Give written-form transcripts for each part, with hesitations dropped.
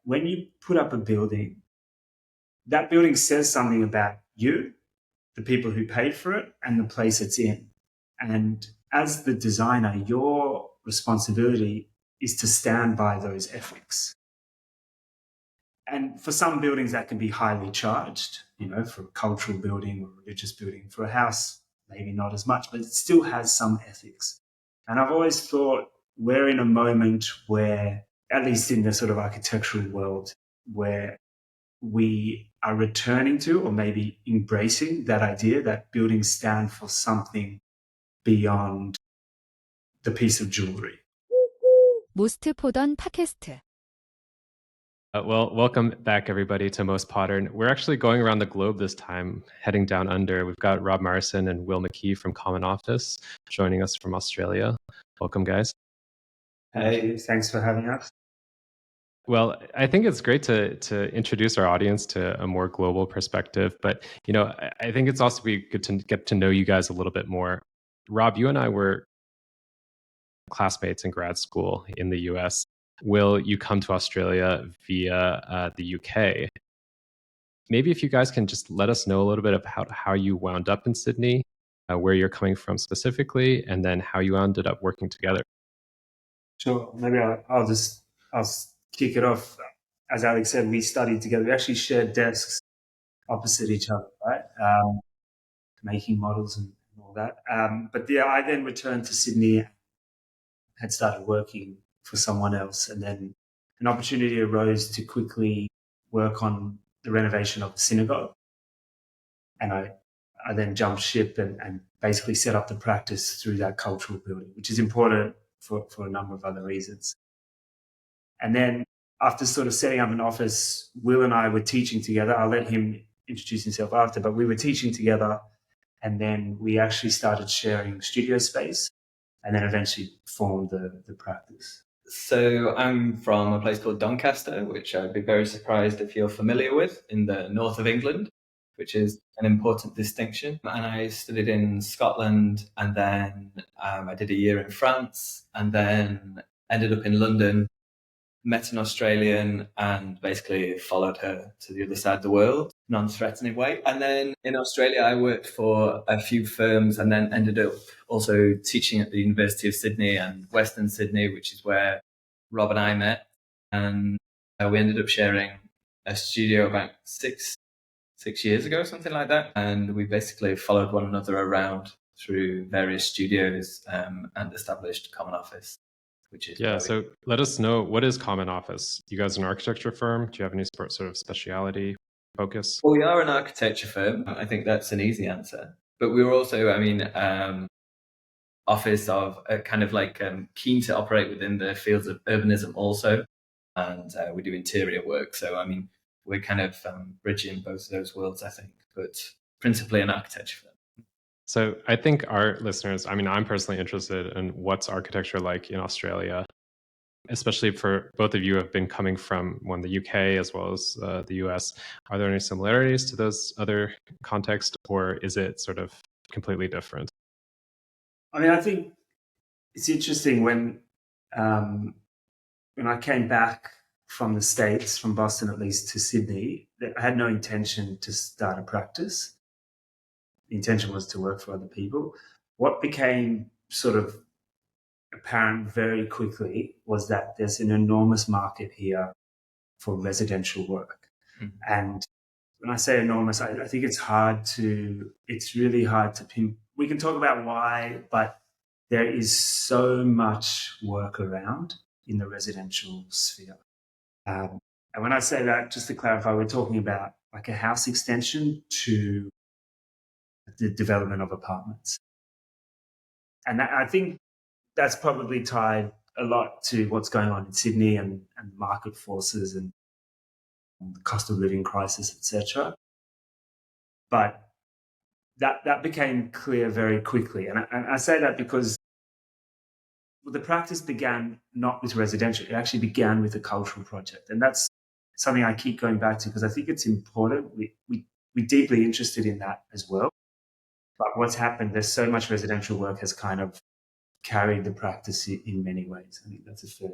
when you put up a building, that building says something about you, the people who paid for it, and the place it's in. And as the designer, your responsibility is to stand by those ethics. And for some buildings, that can be highly charged, for a cultural building or religious building. For a house, maybe not as much, but it still has some ethics. And I've always thought we're in a moment where, at least in the sort of architectural world, where we are returning to or maybe embracing that idea that buildings stand for something beyond the piece of jewelry. 모스트 포던 팟캐스트. Well, welcome back, everybody, to Most Modern. We're actually going around the globe this time, heading down under. We've got Rob Morrison and Will McKee from Common Office joining us from Australia. Welcome, guys. Hey, thanks for having us. Well, I think it's great to introduce our audience to a more global perspective, but I think it's also good to get to know you guys a little bit more. Rob, you and I were classmates in grad school in the US. Will, you come to Australia via the UK. Maybe if you guys can just let us know a little bit about how you wound up in Sydney, where you're coming from specifically, and then how you ended up working together. Sure. Maybe I'll kick it off. As Alex said, we studied together. We actually shared desks opposite each other, right? Making models and all that. But yeah, I then returned to Sydney, had started working for someone else, and then an opportunity arose to quickly work on the renovation of the synagogue. And I then jumped ship and basically set up the practice through that cultural building, which is important for a number of other reasons. And then after sort of setting up an office, Will and I were teaching together. I'll let him introduce himself after, but we were teaching together, and then we actually started sharing studio space, and then eventually formed the practice. So I'm from a place called Doncaster, which I'd be very surprised if you're familiar with, in the north of England, which is an important distinction. And I studied in Scotland, and then I did a year in France, and then ended up in London, met an Australian, and basically followed her to the other side of the world, non-threatening way. And then in Australia, I worked for a few firms, and then ended up also teaching at the University of Sydney and Western Sydney, which is where Rob and I met. And we ended up sharing a studio about six years ago, something like that. And we basically followed one another around through various studios and established Common Office. So let us know, what is Common Office? You guys are an architecture firm? Do you have any sort of speciality focus? Well, we are an architecture firm. I think that's an easy answer. But we were also, office of kind of like keen to operate within the fields of urbanism also. And we do interior work. So, we're kind of bridging both of those worlds, I think, but principally an architecture firm. So I think our listeners, I'm personally interested in what's architecture like in Australia, especially for both of you who have been coming from the UK as well as the US. Are there any similarities to those other contexts, or is it sort of completely different? I think it's interesting when I came back from the States, from Boston at least, to Sydney, that I had no intention to start a practice. The intention was to work for other people. What became sort of apparent very quickly was that there's an enormous market here for residential work. Mm-hmm. And when I say enormous, I think it's really hard to pin. We can talk about why, but there is so much work around in the residential sphere. And when I say that, just to clarify, we're talking about like a house extension to the development of apartments. And I think that's probably tied a lot to what's going on in Sydney and market forces and the cost of living crisis, etc. But that became clear very quickly. And I say that because the practice began not with residential. It actually began with a cultural project. And that's something I keep going back to because I think it's important. We're deeply interested in that as well. But what's happened, there's so much residential work has kind of carried the practice in many ways. I think that's a fair.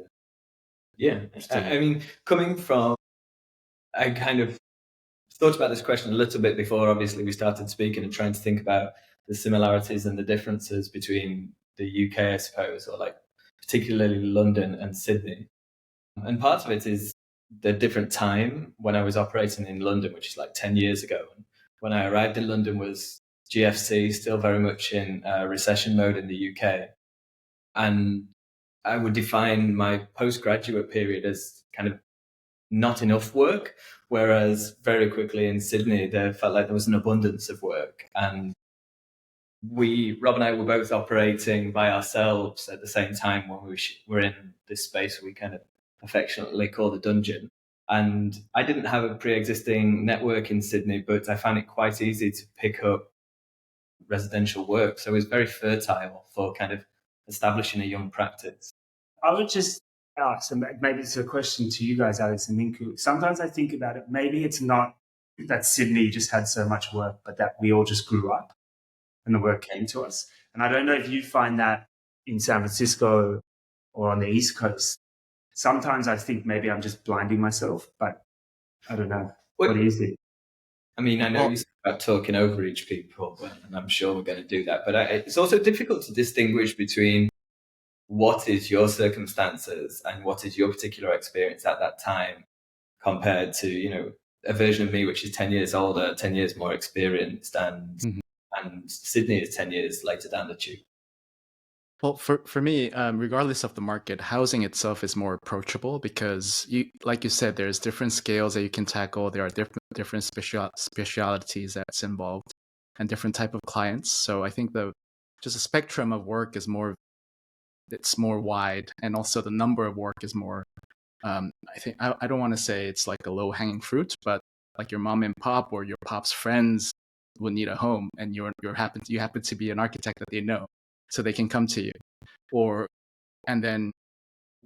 Yeah. Coming from I kind of thought about this question a little bit before, obviously, we started speaking and trying to think about the similarities and the differences between the UK, I suppose, or like particularly London and Sydney. And part of it is the different time when I was operating in London, which is like 10 years ago. And when I arrived in London was GFC, still very much in recession mode in the UK. And I would define my postgraduate period as kind of not enough work, whereas very quickly in Sydney, there felt like there was an abundance of work. And Rob and I were both operating by ourselves at the same time when we were in this space we kind of affectionately call the dungeon. And I didn't have a pre-existing network in Sydney, but I found it quite easy to pick up residential work. So it was very fertile for kind of establishing a young practice. I would just ask, and maybe it's a question to you guys, Alex and Minku. Sometimes I think about it, maybe it's not that Sydney just had so much work, but that we all just grew up and the work came to us. And I don't know if you find that in San Francisco or on the East Coast. Sometimes I think maybe I'm just blinding myself, but I don't know. What do you think? I mean, I know you said about talking over each people, and I'm sure we're going to do that. But it's also difficult to distinguish between what is your circumstances and what is your particular experience at that time compared to, you know, a version of me which is 10 years older, 10 years more experienced, and Sydney is 10 years later down the tube. Well, for me, regardless of the market, housing itself is more approachable because, like you said, there's different scales that you can tackle. There are different specialities that's involved and different type of clients. So I think just a spectrum of work is more wide, and also the number of work is more. I think I don't want to say it's like a low hanging fruit, but like your mom and pop or your pop's friends will need a home, and you happen to be an architect that they know. So they can come to you, and then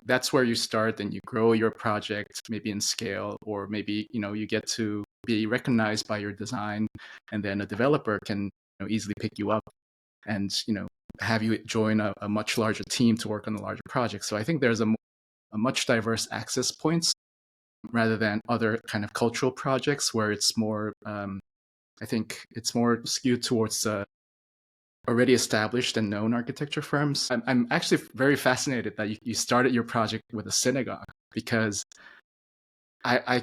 that's where you start and you grow your project, maybe in scale, or maybe, you know, you get to be recognized by your design, and then a developer can, you know, easily pick you up and, you know, have you join a much larger team to work on a larger project. So I think there's a much diverse access points rather than other kind of cultural projects where it's more, I think it's more skewed towards already established and known architecture firms. I'm actually very fascinated that you started your project with a synagogue, because I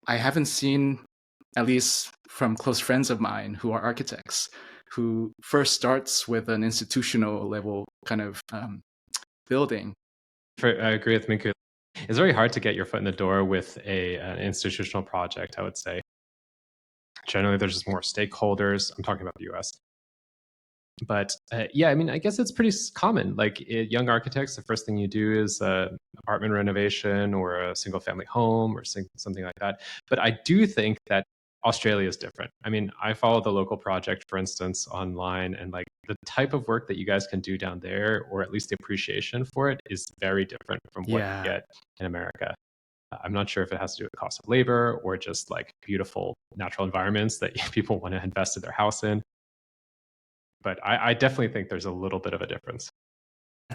haven't seen, at least from close friends of mine who are architects, who first starts with an institutional level kind of building. I agree with Minku. It's very hard to get your foot in the door with an institutional project, I would say. Generally, there's just more stakeholders. I'm talking about the US. But yeah, I mean, I guess it's pretty common. Like young architects, the first thing you do is apartment renovation or a single family home or something like that. But I do think that Australia is different. I mean, I follow the local project, for instance, online, and like the type of work that you guys can do down there, or at least the appreciation for it, is very different from what you get in America. I'm not sure if it has to do with the cost of labor or just like beautiful natural environments that people want to invest in their house in. But I definitely think there's a little bit of a difference.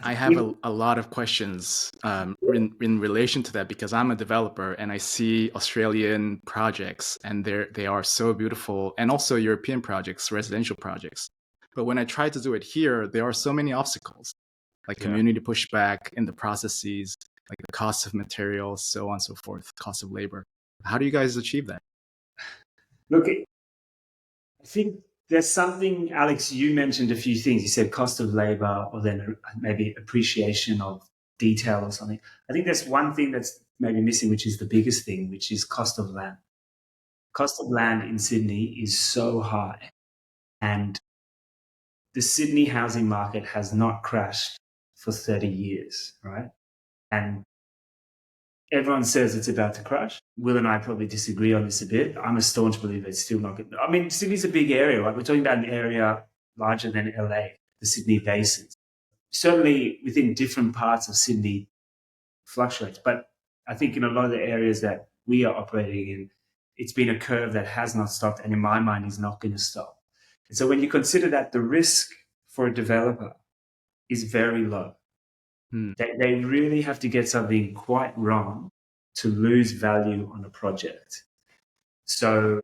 I have a lot of questions in relation to that, because I'm a developer and I see Australian projects and they are so beautiful, and also European projects, residential projects. But when I try to do it here, there are so many obstacles, like community pushback in the processes, like the cost of materials, so on and so forth, cost of labor. How do you guys achieve that? Look, I think there's something, Alex, you mentioned a few things. You said cost of labor, or then maybe appreciation of detail or something. I think there's one thing that's maybe missing, which is the biggest thing, which is cost of land. Cost of land in Sydney is so high, and the Sydney housing market has not crashed for 30 years, right? And everyone says it's about to crash. Will and I probably disagree on this a bit. I'm a staunch believer it's still not good. I mean, Sydney's a big area, right? We're talking about an area larger than LA, the Sydney Basin. Certainly within different parts of Sydney fluctuates, but I think in a lot of the areas that we are operating in, it's been a curve that has not stopped, and in my mind is not going to stop. And so when you consider that, the risk for a developer is very low. They really have to get something quite wrong to lose value on a project. So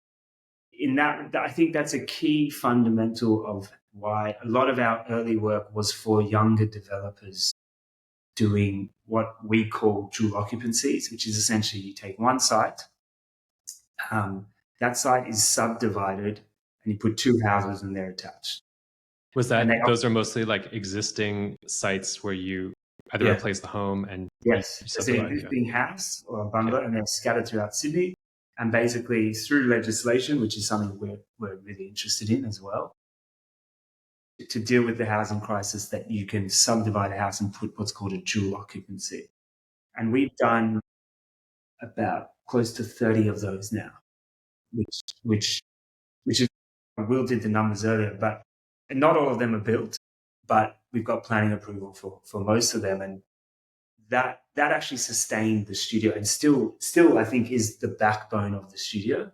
in that, I think that's a key fundamental of why a lot of our early work was for younger developers doing what we call dual occupancies, which is essentially you take one site, that site is subdivided, and you put two houses and they're attached. Was that, And those are mostly like existing sites where you either replace the home and yes, you it's an subdivide, existing house or a bungalow, and they're scattered throughout Sydney. And basically, through legislation, which is something we're really interested in as well, to deal with the housing crisis, that you can subdivide a house and put what's called a dual occupancy. And we've done about close to 30 of those now, which is, Will did the numbers earlier, but not all of them are built, but we've got planning approval for most of them. And that actually sustained the studio, and still I think is the backbone of the studio.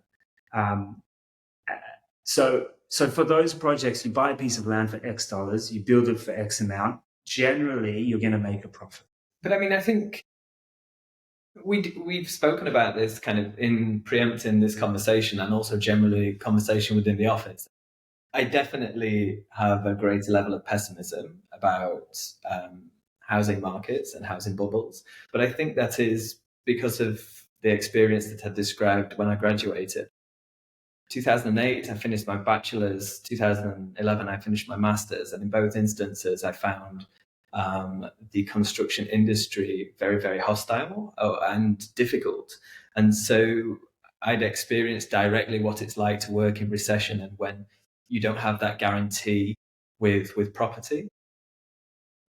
So for those projects, you buy a piece of land for X dollars, you build it for X amount. Generally, you're going to make a profit. But I mean, I think we've spoken about this kind of in preempting this conversation, and also generally conversation within the office. I definitely have a greater level of pessimism about housing markets and housing bubbles. But I think that is because of the experience that I described when I graduated. 2008, I finished my bachelor's. 2011, I finished my master's. And in both instances, I found the construction industry very, very hostile and difficult. And so I'd experienced directly what it's like to work in recession and when you don't have that guarantee with property.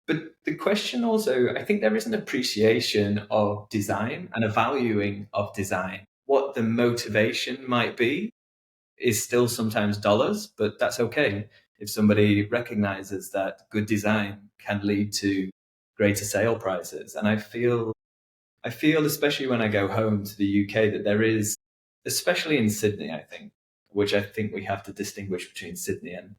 But the question also, I think there is an appreciation of design and a valuing of design. What the motivation might be is still sometimes dollars, but that's okay. If somebody recognizes that good design can lead to greater sale prices. And I feel, especially when I go home to the UK, that there is, especially in Sydney, I think, which I think we have to distinguish between Sydney and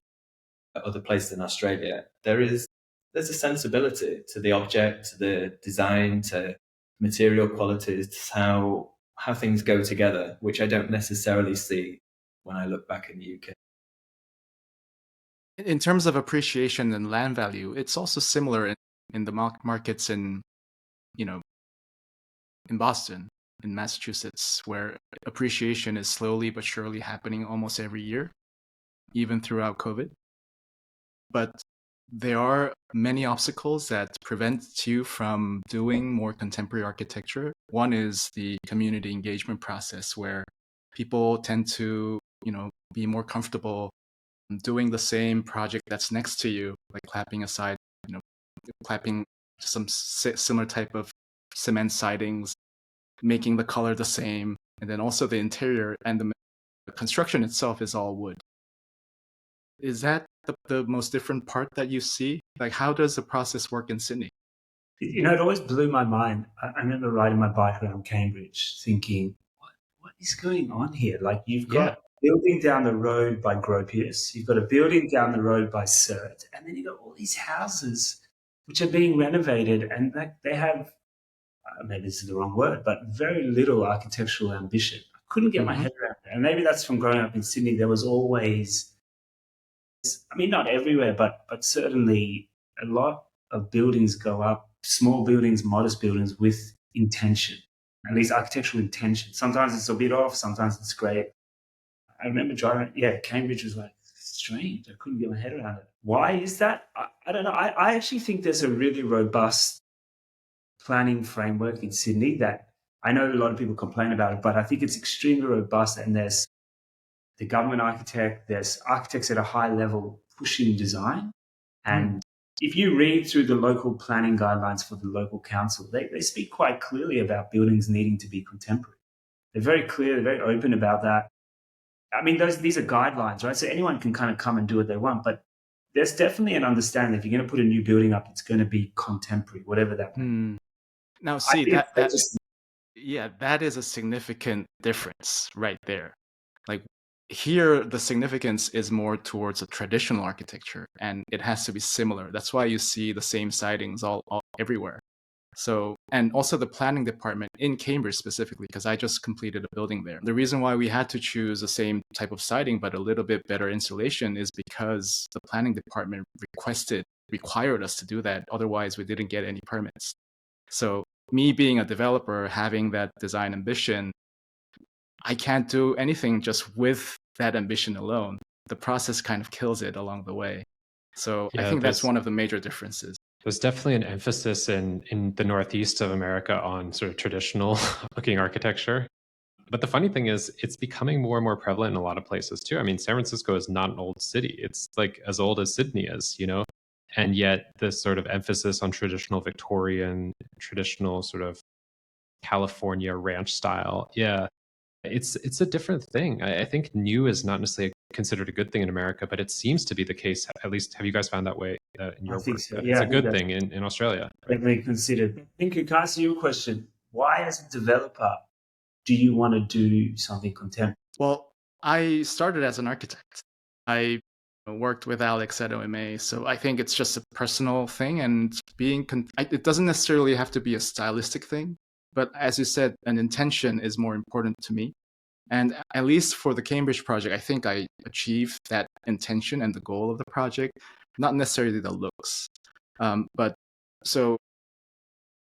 other places in Australia, there's a sensibility to the object, to the design, to material qualities, to how things go together, which I don't necessarily see when I look back in the UK. In terms of appreciation and land value, it's also similar in the markets in Boston, in Massachusetts, where appreciation is slowly but surely happening almost every year, even throughout COVID. But there are many obstacles that prevent you from doing more contemporary architecture. One is the community engagement process, where people tend to, be more comfortable doing the same project that's next to you, like clapping aside, clapping some similar type of cement sidings, making the color the same, and then also the interior and the construction itself is all wood. Is that the most different part that you see? Like, how does the process work in Sydney? It always blew my mind. I remember riding my bike around Cambridge thinking, what is going on here? Like, you've got a building down the road by Gropius, you've got a building down the road by Cert, and then you've got all these houses which are being renovated, and they have, maybe this is the wrong word, but very little architectural ambition. I couldn't get my head around it. And maybe that's from growing up in Sydney. There was always, I mean, not everywhere, but certainly a lot of buildings go up, small buildings, modest buildings with intention, at least architectural intention. Sometimes it's a bit off, sometimes it's great. I remember driving, Cambridge was like strange. I couldn't get my head around it. Why is that? I don't know. I actually think there's a really robust planning framework in Sydney that I know a lot of people complain about it, but I think it's extremely robust, and there's the government architect, there's architects at a high level pushing design. And if you read through the local planning guidelines for the local council, they speak quite clearly about buildings needing to be contemporary. They're very clear, they're very open about that. I mean, these are guidelines, right? So anyone can kind of come and do what they want, but there's definitely an understanding that if you're going to put a new building up, it's going to be contemporary, whatever that means. Now, see, that is a significant difference right there. Like, here, the significance is more towards a traditional architecture, and it has to be similar. That's why you see the same sidings all everywhere. So, and also the planning department in Cambridge specifically, because I just completed a building there. The reason why we had to choose the same type of siding, but a little bit better insulation is because the planning department required us to do that. Otherwise, we didn't get any permits. So me being a developer, having that design ambition, I can't do anything just with that ambition alone. The process kind of kills it along the way. So I think that's one of the major differences. There's definitely an emphasis in the Northeast of America on sort of traditional looking architecture. But the funny thing is, it's becoming more and more prevalent in a lot of places too. I mean, San Francisco is not an old city. It's like as old as Sydney is, you know? And yet this sort of emphasis on traditional Victorian, traditional sort of California ranch style. Yeah, it's a different thing. I think new is not necessarily considered a good thing in America, but it seems to be the case. At least, have you guys found that way in your work? So. It's a good thing in Australia. Definitely considered. I think I can ask you a question. Why, as a developer, do you want to do something contemporary? Well, I started as an architect. I worked with Alex at OMA, so I think it's just a personal thing, and it doesn't necessarily have to be a stylistic thing. But as you said, an intention is more important to me. And at least for the Cambridge project, I think I achieved that intention and the goal of the project, not necessarily the looks. But so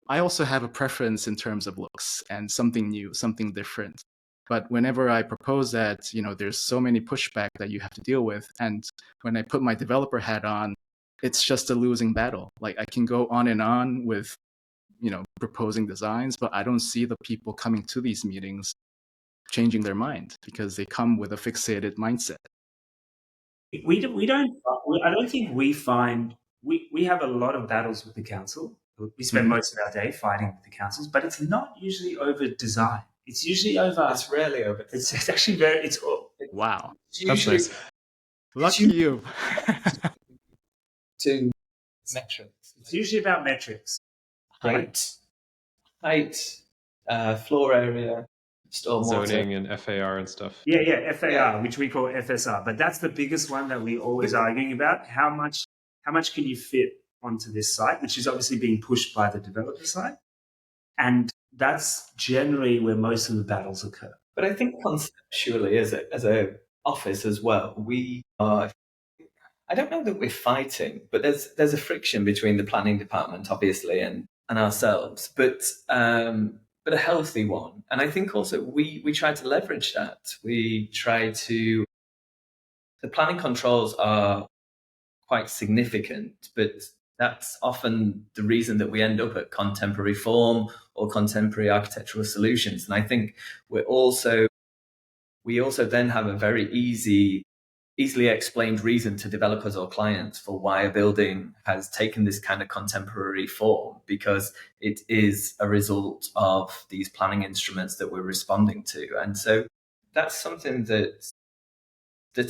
I also have a preference in terms of looks and something new, something different. But whenever I propose that, there's so many pushback that you have to deal with. And when I put my developer hat on, it's just a losing battle. Like I can go on and on with proposing designs, but I don't see the people coming to these meetings changing their mind because they come with a fixated mindset. I don't think we find, we have a lot of battles with the council. We spend most of our day fighting with the councils, but it's not usually over design. It's usually over. It's rarely over. It's actually very, wow. That's nice. Lucky you. To metrics. It's usually about metrics. Height, floor area, stormwater. Zoning and FAR and stuff. Yeah, FAR, which we call FSR. But that's the biggest one that we always arguing about. How much can you fit onto this site, which is obviously being pushed by the developer side. And that's generally where most of the battles occur. But I think conceptually, as a office as well, we are. I don't know that we're fighting, but there's a friction between the planning department, obviously, and ourselves, but a healthy one. And I think also we try to leverage that. The planning controls are quite significant, but that's often the reason that we end up at contemporary form or contemporary architectural solutions. And I think we also then have a very easily explained reason to developers or clients for why a building has taken this kind of contemporary form, because it is a result of these planning instruments that we're responding to. And so that's something that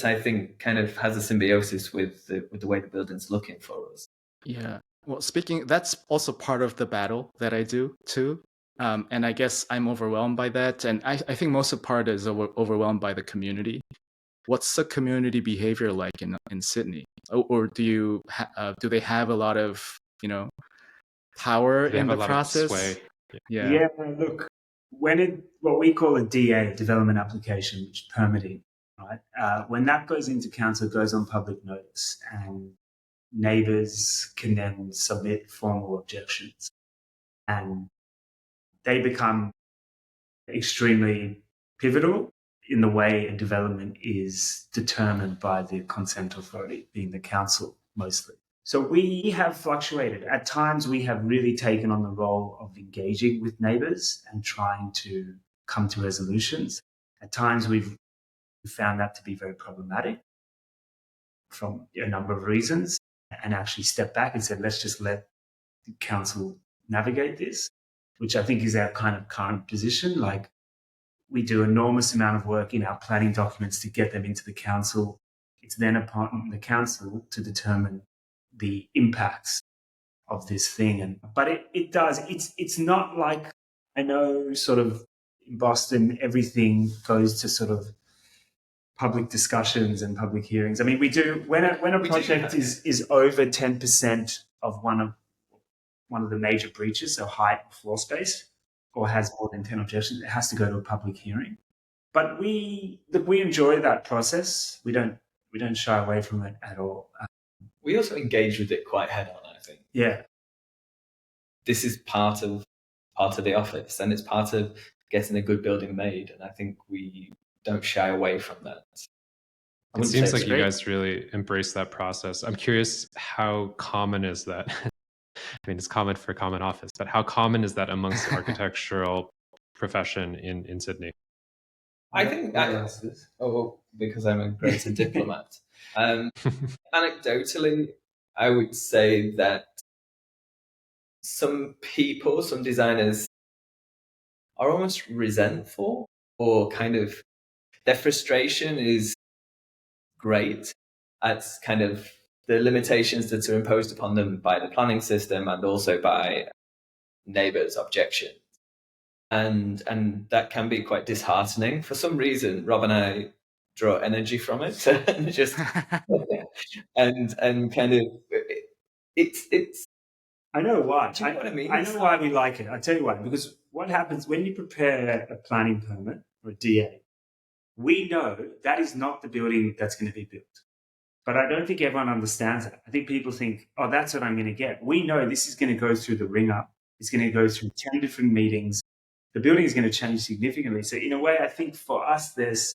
I think kind of has a symbiosis with the way the building's looking for us. Yeah. Well, that's also part of the battle that I do too. And I guess I'm overwhelmed by that. And I think most of the part is overwhelmed by the community. What's the community behavior like in Sydney? Or do they have a lot of, power in the process? Yeah. Look, what we call a DA, development application, which is permitting, right? When that goes into council, it goes on public notice, and neighbours can then submit formal objections, and they become extremely pivotal in the way a development is determined by the consent authority, being the council mostly. So we have fluctuated. At times we have really taken on the role of engaging with neighbours and trying to come to resolutions. At times we've found that to be very problematic from a number of reasons, and actually stepped back and said, let's just let the council navigate this, which I think is our kind of current position. Like, we do enormous amount of work in our planning documents to get them into the council. It's then upon the council to determine the impacts of this thing. But it does. It's not like, I know sort of in Boston, everything goes to sort of public discussions and public hearings. I mean, we do, when a project is over 10% of one of the major breaches, so height or floor space, or has more than 10 objections, it has to go to a public hearing. But we enjoy that process. We don't shy away from it at all. We also engage with it quite head on, I think. Yeah. This is part of the office, and it's part of getting a good building made. And I think we don't shy away from that. It seems like you guys really embrace that process. I'm curious, how common is that? I mean, it's common for common office, but how common is that amongst the architectural profession in Sydney? I think because I'm a greater diplomat. Anecdotally, I would say that some people, some designers, are almost resentful, or kind of their frustration is great at kind of the limitations that are imposed upon them by the planning system and also by neighbours' objections. And that can be quite disheartening. For some reason, Rob and I draw energy from it, and just and kind of it's. I know why. Do you know what I mean? I know why we like it. I'll tell you why. Because what happens when you prepare a planning permit or a DA, we know that is not the building that's going to be built. But I don't think everyone understands that. I think people think, oh, that's what I'm going to get. We know this is going to go through the ringer. It's going to go through 10 different meetings. The building is going to change significantly. So in a way, I think for us, there's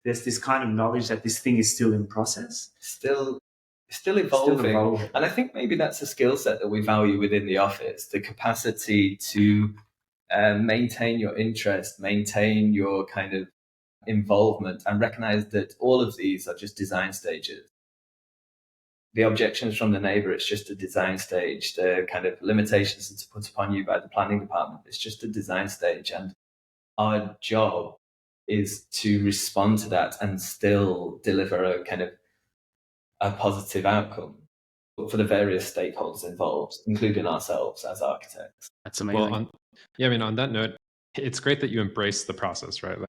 this kind of knowledge that this thing is still in process. Still evolving. And I think maybe that's a skill set that we value within the office, the capacity to maintain your interest, maintain your kind of involvement, and recognize that all of these are just design stages. The objections from the neighbour, it's just a design stage. The kind of limitations that's put upon you by the planning department, it's just a design stage. And our job is to respond to that and still deliver a kind of a positive outcome for the various stakeholders involved, including ourselves as architects. That's amazing. Well, on that note, it's great that you embrace the process, right? Like,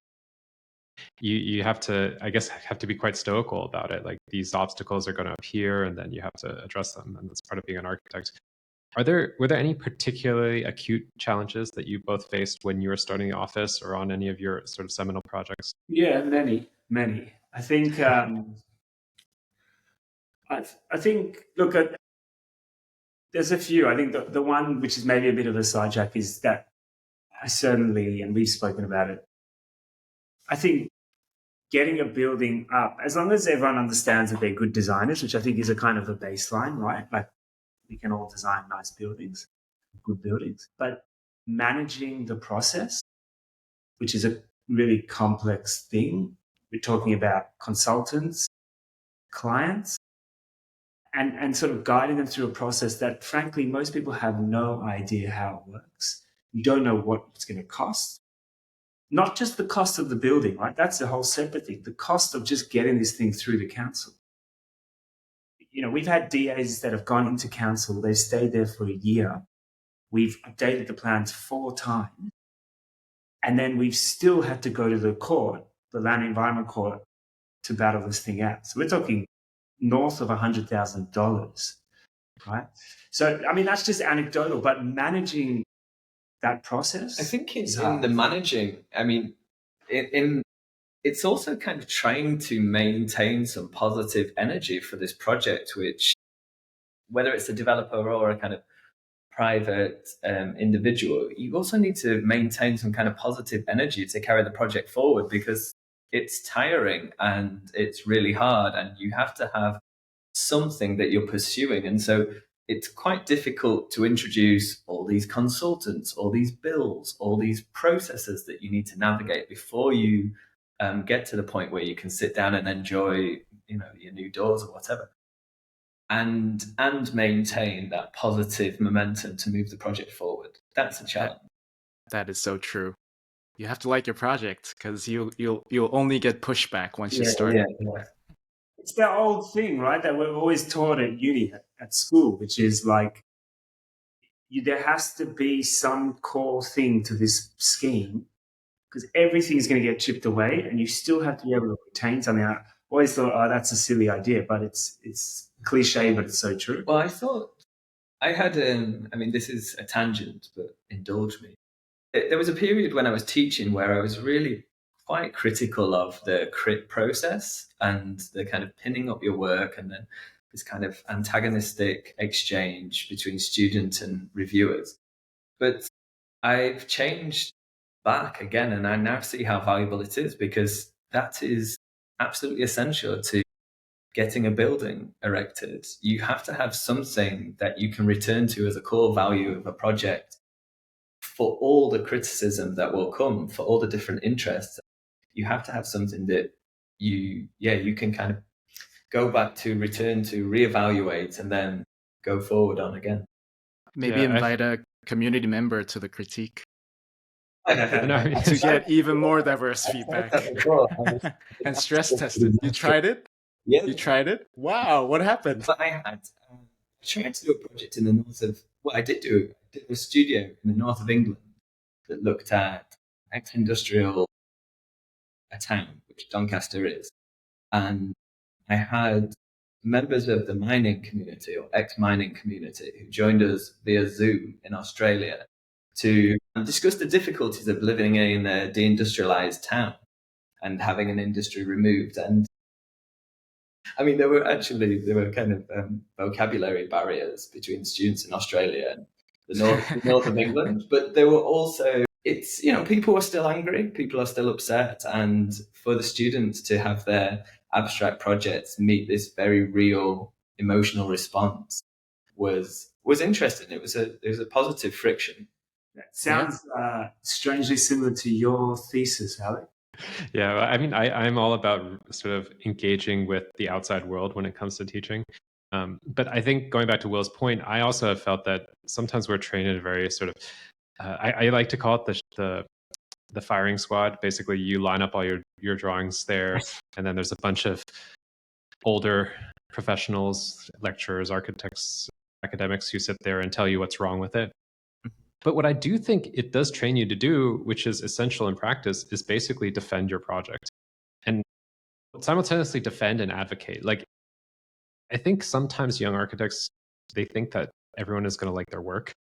you have to, I guess, have to be quite stoical about it. Like, these obstacles are going to appear, and then you have to address them, and that's part of being an architect. Were there any particularly acute challenges that you both faced when you were starting the office or on any of your sort of seminal projects? Yeah, many. I think. I think. Look, there's a few. I think the one which is maybe a bit of a sidetrack is that I certainly, and we've spoken about it, I think getting a building up, as long as everyone understands that they're good designers, which I think is a kind of a baseline, right? Like, we can all design nice buildings, good buildings, but managing the process, which is a really complex thing. We're talking about consultants, clients, and sort of guiding them through a process that, frankly, most people have no idea how it works. You don't know what it's going to cost. Not just the cost of the building, right? That's a whole separate thing. The cost of just getting this thing through the council. You know, we've had DAs that have gone into council. They've stayed there for a year. We've updated the plans 4 times. And then we've still had to go to the court, the Land Environment Court, to battle this thing out. So we're talking north of $100,000, right? So, I mean, that's just anecdotal, but managing that process, I think it's in the managing. I mean, it's also kind of trying to maintain some positive energy for this project, which, whether it's a developer or a kind of private individual, you also need to maintain some kind of positive energy to carry the project forward, because it's tiring and it's really hard, and you have to have something that you're pursuing. And so it's quite difficult to introduce all these consultants, all these bills, all these processes that you need to navigate before you get to the point where you can sit down and enjoy, you know, your new doors or whatever, and maintain that positive momentum to move the project forward. That's a challenge. That is so true. You have to like your project, because you'll only get pushback once you start. Yeah. It's that old thing, right, that we're always taught at uni, at school, which is like, there has to be some core thing to this scheme, because everything is going to get chipped away, and you still have to be able to retain something. I always thought, oh, that's a silly idea, but it's cliche, but it's so true. Well, I thought I had, I mean, this is a tangent, but indulge me. There was a period when I was teaching where I was really quite critical of the crit process and the kind of pinning up your work and then this kind of antagonistic exchange between student and reviewers. But I've changed back again, and I now see how valuable it is, because that is absolutely essential to getting a building erected. You have to have something that you can return to as a core value of a project for all the criticism that will come, for all the different interests. You have to have something that you can kind of go back to, return to, reevaluate, and then go forward on again. Maybe Yeah, invite a community member to the critique No, I mean, to get even more diverse feedback. And stress test it. You tried it? Yeah, You tried it? Wow, what happened? but I tried to do a project in the north of, well, I did a studio in the north of England that looked at ex-industrial, a town, which Doncaster is. And I had members of the mining community or ex-mining community who joined us via Zoom in Australia to discuss the difficulties of living in a deindustrialized town and having an industry removed. And I mean, there were kind of vocabulary barriers between students in Australia and the north of England, but there were also, it's, people are still angry, people are still upset, and for the students to have their abstract projects meet this very real emotional response was interesting. It was a positive friction. That sounds strangely similar to your thesis, Alec. yeah, I mean, I'm all about sort of engaging with the outside world when it comes to teaching. But I think going back to Will's point, I also have felt that sometimes we're trained in a very sort of, I like to call it the firing squad. Basically, you line up all your drawings there, and then there's a bunch of older professionals, lecturers, architects, academics who sit there and tell you what's wrong with it. But what I do think it does train you to do, which is essential in practice, is basically defend your project and simultaneously defend and advocate. Like, I think sometimes young architects, they think that everyone is going to like their work.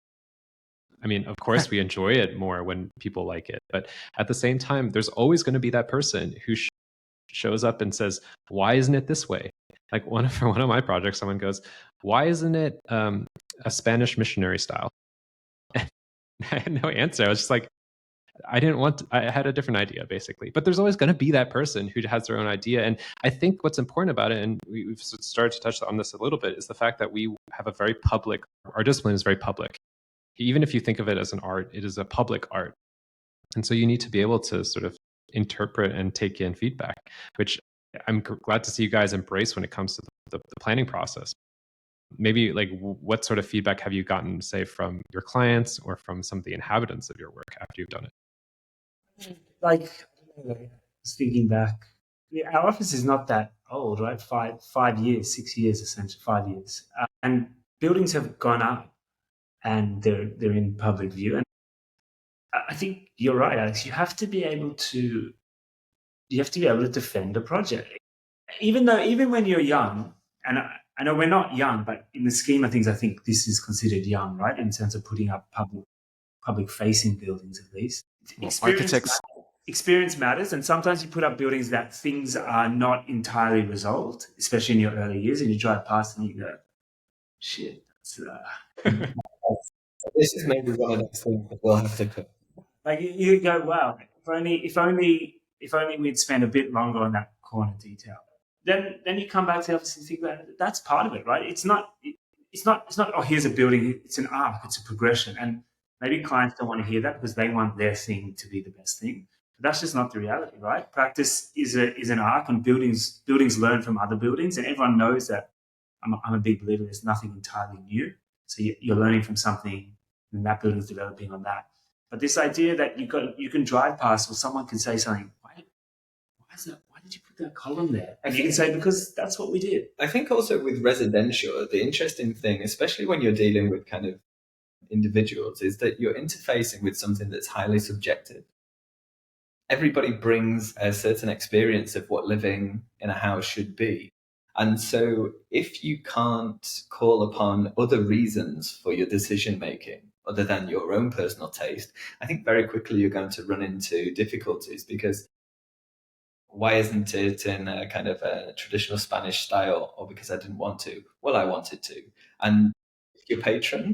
I mean, of course, we enjoy it more when people like it. But at the same time, there's always going to be that person who shows up and says, why isn't it this way? Like for one of my projects, someone goes, why isn't it a Spanish missionary style? I had no answer. I was just like, I had a different idea, basically. But there's always going to be that person who has their own idea. And I think what's important about it, and we've started to touch on this a little bit, is the fact that we have a very public, our discipline is very public. Even if you think of it as an art, it is a public art. And so you need to be able to sort of interpret and take in feedback, which I'm glad to see you guys embrace when it comes to the planning process. Maybe like what sort of feedback have you gotten, say, from your clients or from some of the inhabitants of your work after you've done it? Like, I was thinking back, our office is not that old, right? 5 years, 6 years, essentially 5 years. And buildings have gone up and they're in public view. And I think you're right, Alex. You have to be able to defend a project. Even when you're young, and I know we're not young, but in the scheme of things, I think this is considered young, right? In terms of putting up public-facing buildings, at least. Experience matters, and sometimes you put up buildings that things are not entirely resolved, especially in your early years, and you drive past and you go, shit. This is maybe one of those things that we'll have to put. Like, you go, wow, if only we'd spent a bit longer on that corner detail. Then you come back to the office and think that's part of it, right? It's not, oh, here's a building, it's an arc, it's a progression. And maybe clients don't want to hear that because they want their thing to be the best thing. But that's just not the reality, right? Practice is an arc, and buildings learn from other buildings, and everyone knows that. I'm a big believer there's nothing entirely new. So you're learning from something, and that building's developing on that. But this idea that you can drive past, or someone can say something, why did you put that column there? And you can say, because that's what we did. I think also with residential, the interesting thing, especially when you're dealing with kind of individuals, is that you're interfacing with something that's highly subjective. Everybody brings a certain experience of what living in a house should be. And so if you can't call upon other reasons for your decision making other than your own personal taste, I think very quickly you're going to run into difficulties, because why isn't it in a kind of a traditional Spanish style? Or because I didn't want to? Well, I wanted to. And if your patron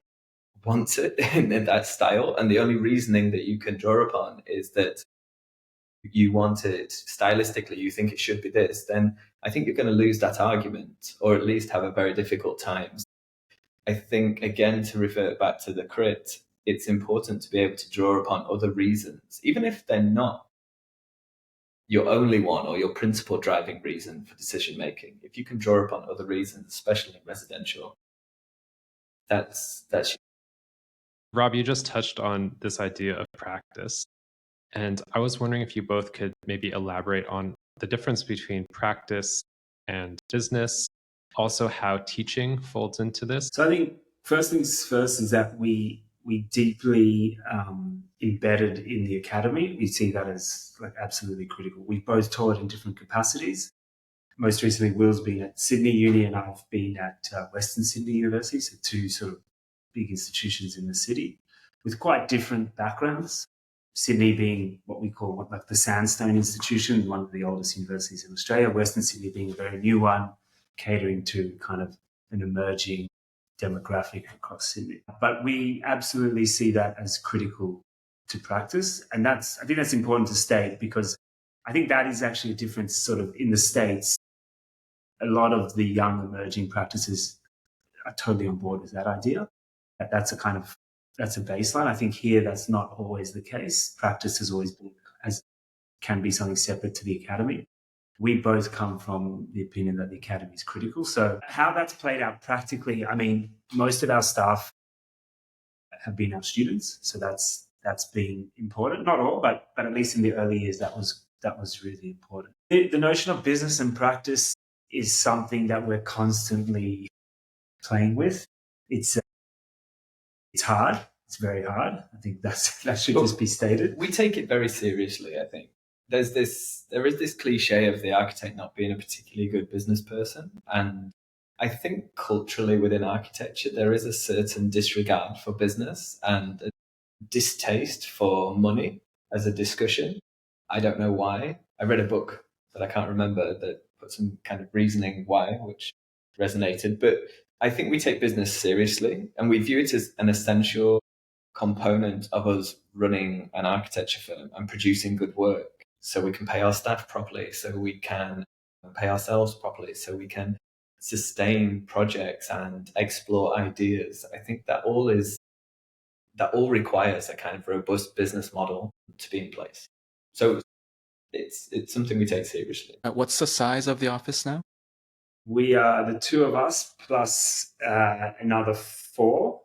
wants it in that style, and the only reasoning that you can draw upon is that you want it stylistically, you think it should be this, then I think you're going to lose that argument, or at least have a very difficult time. I think, again, to revert back to the crit, it's important to be able to draw upon other reasons, even if they're not your only one or your principal driving reason for decision making. If you can draw upon other reasons, especially in residential, that's Rob, you just touched on this idea of practice. And I was wondering if you both could maybe elaborate on the difference between practice and business, also how teaching folds into this. So I think first things first is that we deeply embedded in the academy. We see that as like absolutely critical. We both taught in different capacities. Most recently, Will's been at Sydney Uni and I've been at Western Sydney University, so two sort of big institutions in the city with quite different backgrounds. Sydney being what we call like the Sandstone Institution, one of the oldest universities in Australia. Western Sydney being a very new one, catering to kind of an emerging demographic across Sydney. But we absolutely see that as critical to practice. And I think that's important to state, because I think that is actually a difference sort of in the States. A lot of the young emerging practices are totally on board with that idea. That's a baseline. I think here that's not always the case. Practice has always been, can be something separate to the academy. We both come from the opinion that the academy is critical. So how that's played out practically, I mean, most of our staff have been our students. So that's been important. Not all, but at least in the early years, that was really important. The notion of business and practice is something that we're constantly playing with. It's hard. It's very hard. I think that should just be stated. We take it very seriously, I think. There is this cliche of the architect not being a particularly good business person. And I think culturally within architecture, there is a certain disregard for business and a distaste for money as a discussion. I don't know why. I read a book that I can't remember that put some kind of reasoning why, which resonated. But I think we take business seriously and we view it as an essential component of us running an architecture firm and producing good work, so we can pay our staff properly, so we can pay ourselves properly, so we can sustain projects and explore ideas. I think that all requires a kind of robust business model to be in place. So it's something we take seriously. What's the size of the office now? We are the two of us plus another four.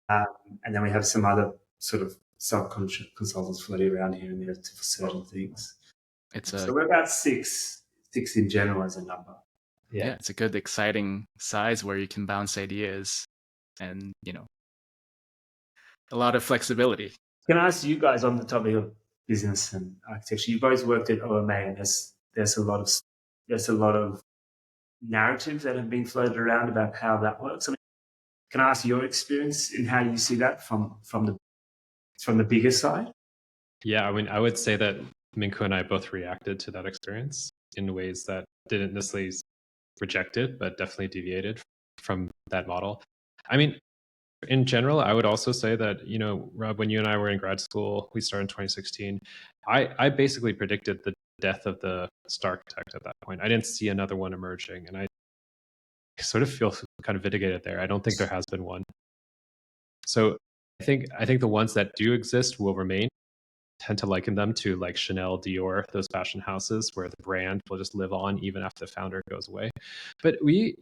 And then we have some other sort of subcontract consultants floating around here and there for certain things. So we're about six in general as a number. Yeah, it's a good, exciting size where you can bounce ideas and, a lot of flexibility. Can I ask you guys on the topic of business and architecture? You both worked at OMA, and there's a lot of narratives that have been floated around about how that works. I mean, can I ask your experience in how you see that from the bigger side? Yeah, I mean, I would say that Minku and I both reacted to that experience in ways that didn't necessarily reject it, but definitely deviated from that model. I mean, in general, I would also say that, Rob, when you and I were in grad school, we started in 2016, I basically predicted the death of the star architect at that point. I didn't see another one emerging, and I sort of feel kind of vindicated there. I don't think there has been one. So I think the ones that do exist will remain. Tend to liken them to like Chanel, Dior, those fashion houses where the brand will just live on even after the founder goes away. But we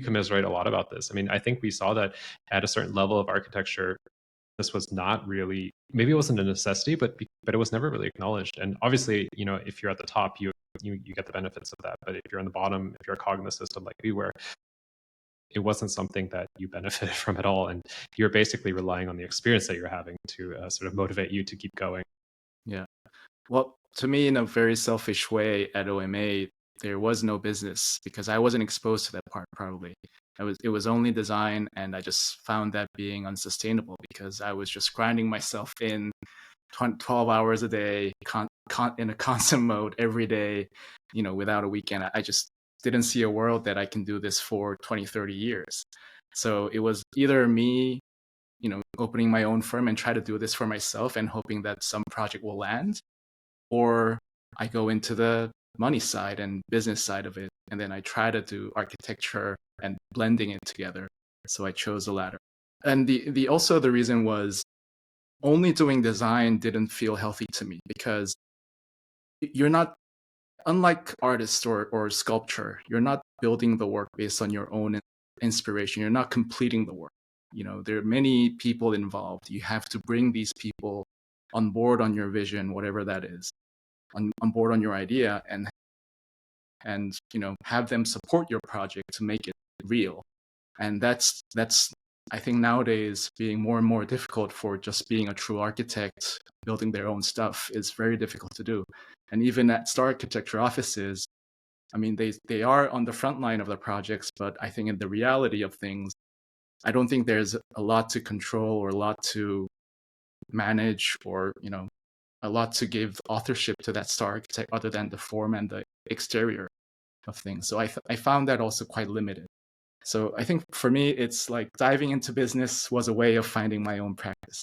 commiserate a lot about this. I mean, I think we saw that at a certain level of architecture, this was not really, maybe it wasn't a necessity, but it was never really acknowledged. And obviously, if you're at the top, you get the benefits of that. But if you're on the bottom, if you're a cog in the system like we were, it wasn't something that you benefited from at all. And you're basically relying on the experience that you're having to sort of motivate you to keep going. Yeah. Well, to me, in a very selfish way at OMA, there was no business because I wasn't exposed to that part probably. It was only design, and I just found that being unsustainable because I was just grinding myself in 12 hours a day, in a constant mode every day, without a weekend. I just didn't see a world that I can do this for 20, 30 years. So it was either me, opening my own firm and try to do this for myself and hoping that some project will land, or I go into the money side and business side of it, and then I try to do architecture and blending it together. So I chose the latter. And the reason was only doing design didn't feel healthy to me because you're not, unlike artists or sculpture, you're not building the work based on your own inspiration. You're not completing the work. There are many people involved. You have to bring these people on board on your vision, whatever that is, on board on your idea, and have them support your project to make it real. And that's I think nowadays being more and more difficult for just being a true architect, building their own stuff is very difficult to do. And even at Star Architecture offices, I mean, they are on the front line of the projects, but I think in the reality of things, I don't think there's a lot to control or a lot to manage or, a lot to give authorship to that Star Architect other than the form and the exterior of things. So I found that also quite limited. So I think for me, it's like diving into business was a way of finding my own practice.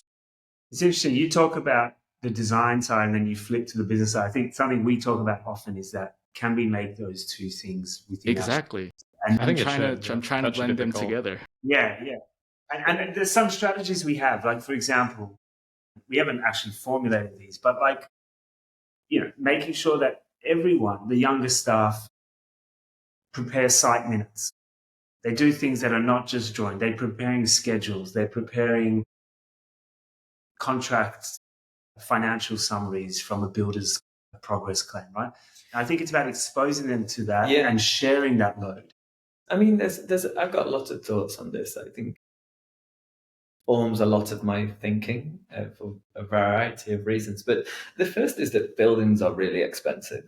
It's interesting. You talk about the design side and then you flip to the business side. I think something we talk about often is that can we make those two things within Exactly. And I'm trying to blend them together. Yeah. And there's some strategies we have. Like, for example, we haven't actually formulated these, but making sure that everyone, the younger staff, prepare site minutes. They do things that are not just drawing. They're preparing schedules. They're preparing contracts, financial summaries from a builder's progress claim, right? And I think it's about exposing them to that and sharing that load. I mean, I've got lots of thoughts on this. I think forms a lot of my thinking for a variety of reasons. But the first is that buildings are really expensive.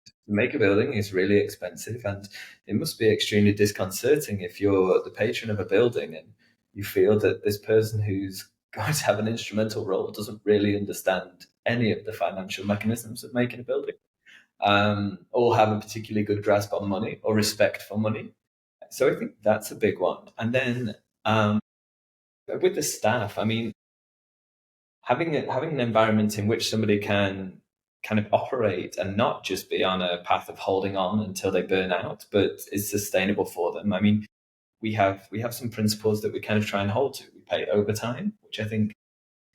To make a building is really expensive, and it must be extremely disconcerting if you're the patron of a building and you feel that this person who's going to have an instrumental role doesn't really understand any of the financial mechanisms of making a building, or have a particularly good grasp on money or respect for money. So I think that's a big one. And then with the staff, I mean, having an environment in which somebody can kind of operate and not just be on a path of holding on until they burn out, but is sustainable for them. I mean, we have some principles that we kind of try and hold to. We pay overtime, which I think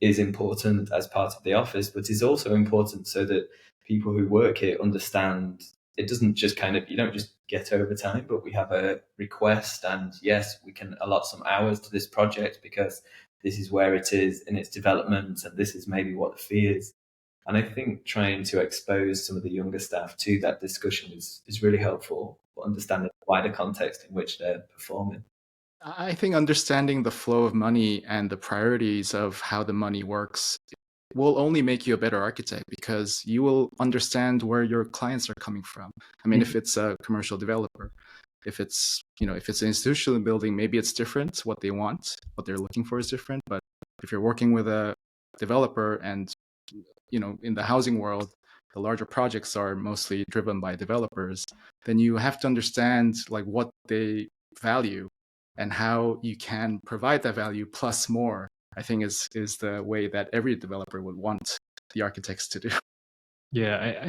is important as part of the office, but is also important so that people who work here understand it doesn't just you don't just get overtime, but we have a request, and yes, we can allot some hours to this project because this is where it is in its development and this is maybe what the fee is. And I think trying to expose some of the younger staff to that discussion is really helpful for understanding the wider context in which they're performing. I think understanding the flow of money and the priorities of how the money works will only make you a better architect because you will understand where your clients are coming from. I mean, if it's a commercial developer, if it's an institutional building, maybe it's different. What they want, what they're looking for is different. But if you're working with a developer and in the housing world, the larger projects are mostly driven by developers, then you have to understand what they value and how you can provide that value plus more, I think is the way that every developer would want the architects to do. Yeah,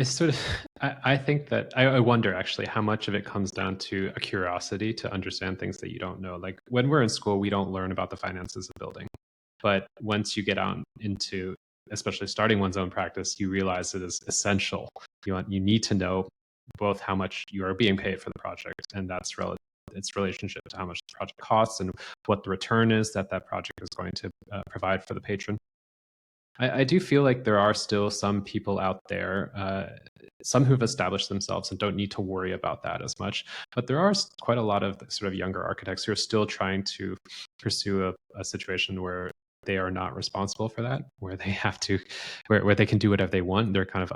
I think that I wonder actually how much of it comes down to a curiosity to understand things that you don't know. Like when we're in school, we don't learn about the finances of building. But once you get on into, especially starting one's own practice, you realize it is essential. You need to know both how much you are being paid for the project, and that's its relationship to how much the project costs and what the return is that project is going to provide for the patron. I do feel like there are still some people out there, some who've established themselves and don't need to worry about that as much. But there are quite a lot of sort of younger architects who are still trying to pursue a situation where they are not responsible for that, where they have to, where they can do whatever they want. They're kind of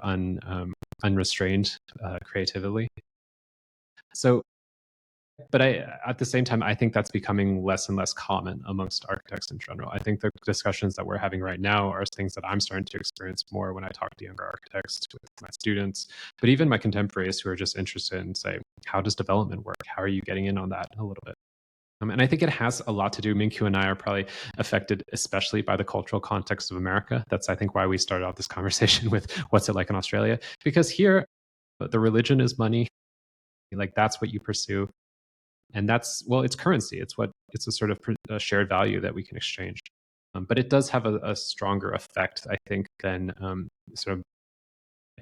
unrestrained creatively. So, but at the same time, I think that's becoming less and less common amongst architects in general. I think the discussions that we're having right now are things that I'm starting to experience more when I talk to younger architects, with my students, but even my contemporaries who are just interested in, say, how does development work? How are you getting in on that a little bit? And I think it has a lot to do. Minkyu and I are probably affected, especially by the cultural context of America. That's, I think, why we started off this conversation with what's it like in Australia? Because here, the religion is money. Like, that's what you pursue. And that's, well, it's currency. It's a sort of a shared value that we can exchange. But it does have a stronger effect, I think, than sort of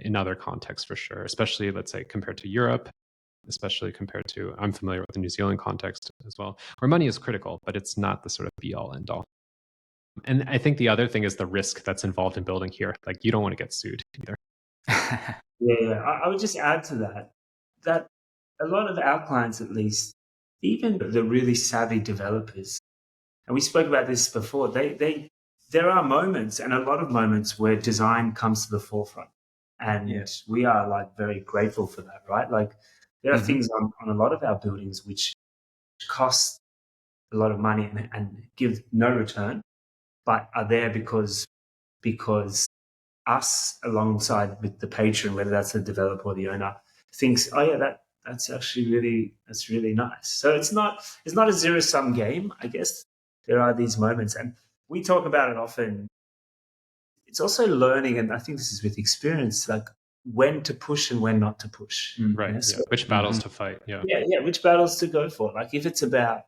in other contexts for sure, especially, let's say, compared to Europe, especially compared to, I'm familiar with the New Zealand context as well, where money is critical, but it's not the sort of be all end all. And I think the other thing is the risk that's involved in building here. Like, you don't want to get sued either. Yeah. I would just add to that a lot of our clients, at least, even the really savvy developers, and we spoke about this before, there are moments, and a lot of moments, where design comes to the forefront. And we are like very grateful for that, right? Like, there are things on a lot of our buildings which cost a lot of money and give no return, but are there because us, alongside with the patron, whether that's the developer or the owner, thinks, oh yeah, that's actually really nice. So it's not a zero-sum game, I guess. There are these moments, and we talk about it often. It's also learning, and I think this is with experience, like when to push and when not to push. Right. So, which battles to fight. Yeah, which battles to go for. Like, if it's about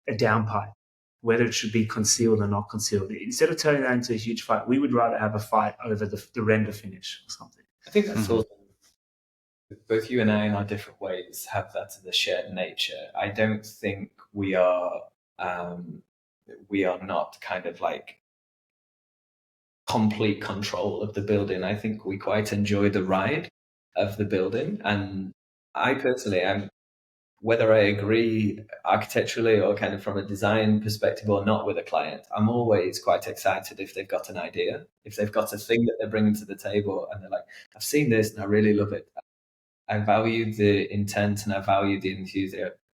a downpipe, whether it should be concealed or not concealed, instead of turning that into a huge fight, we would rather have a fight over the render finish or something. I think that's also, both you and I, in our different ways, have that as a shared nature. I don't think we are not kind of like complete control of the building. I think we quite enjoy the ride of the building. And I personally am, whether I agree architecturally or kind of from a design perspective or not with a client, I'm always quite excited if they've got an idea, if they've got a thing that they're bringing to the table and they're like, I've seen this and I really love it. I value the intent and I value the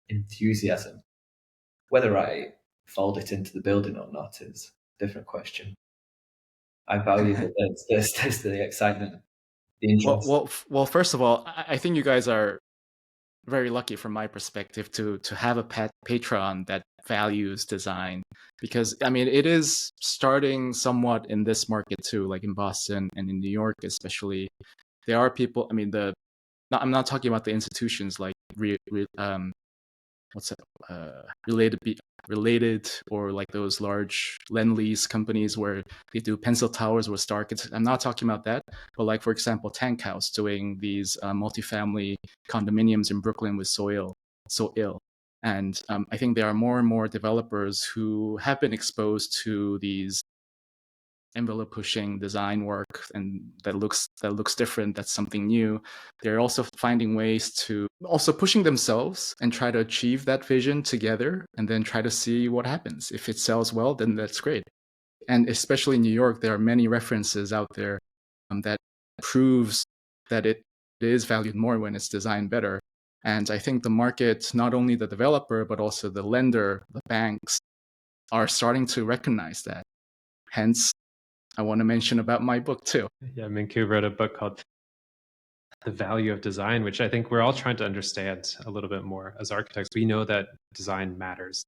enthusiasm. Whether I fold it into the building or not is a different question. I value that there's the excitement, the interest. Well, first of all, I think you guys are very lucky from my perspective to have a patron that values design, because I mean, it is starting somewhat in this market too, like in Boston and in New York especially. There are people, I mean, I'm not talking about the institutions like related or like those large Lend-Lease companies where they do pencil towers with Stark. I'm not talking about that, but like, for example, Tank House doing these multifamily condominiums in Brooklyn with Soil. And I think there are more and more developers who have been exposed to these envelope pushing design work, and that looks different, that's something new. They're also finding ways to also pushing themselves and try to achieve that vision together, and then try to see what happens. If it sells well, then that's great. And especially in New York, there are many references out there that proves that it is valued more when it's designed better. And I think the market, not only the developer but also the lender, the banks, are starting to recognize that. Hence, I want to mention about my book too. Yeah, Minkyu wrote a book called The Value of Design, which I think we're all trying to understand a little bit more as architects. We know that design matters,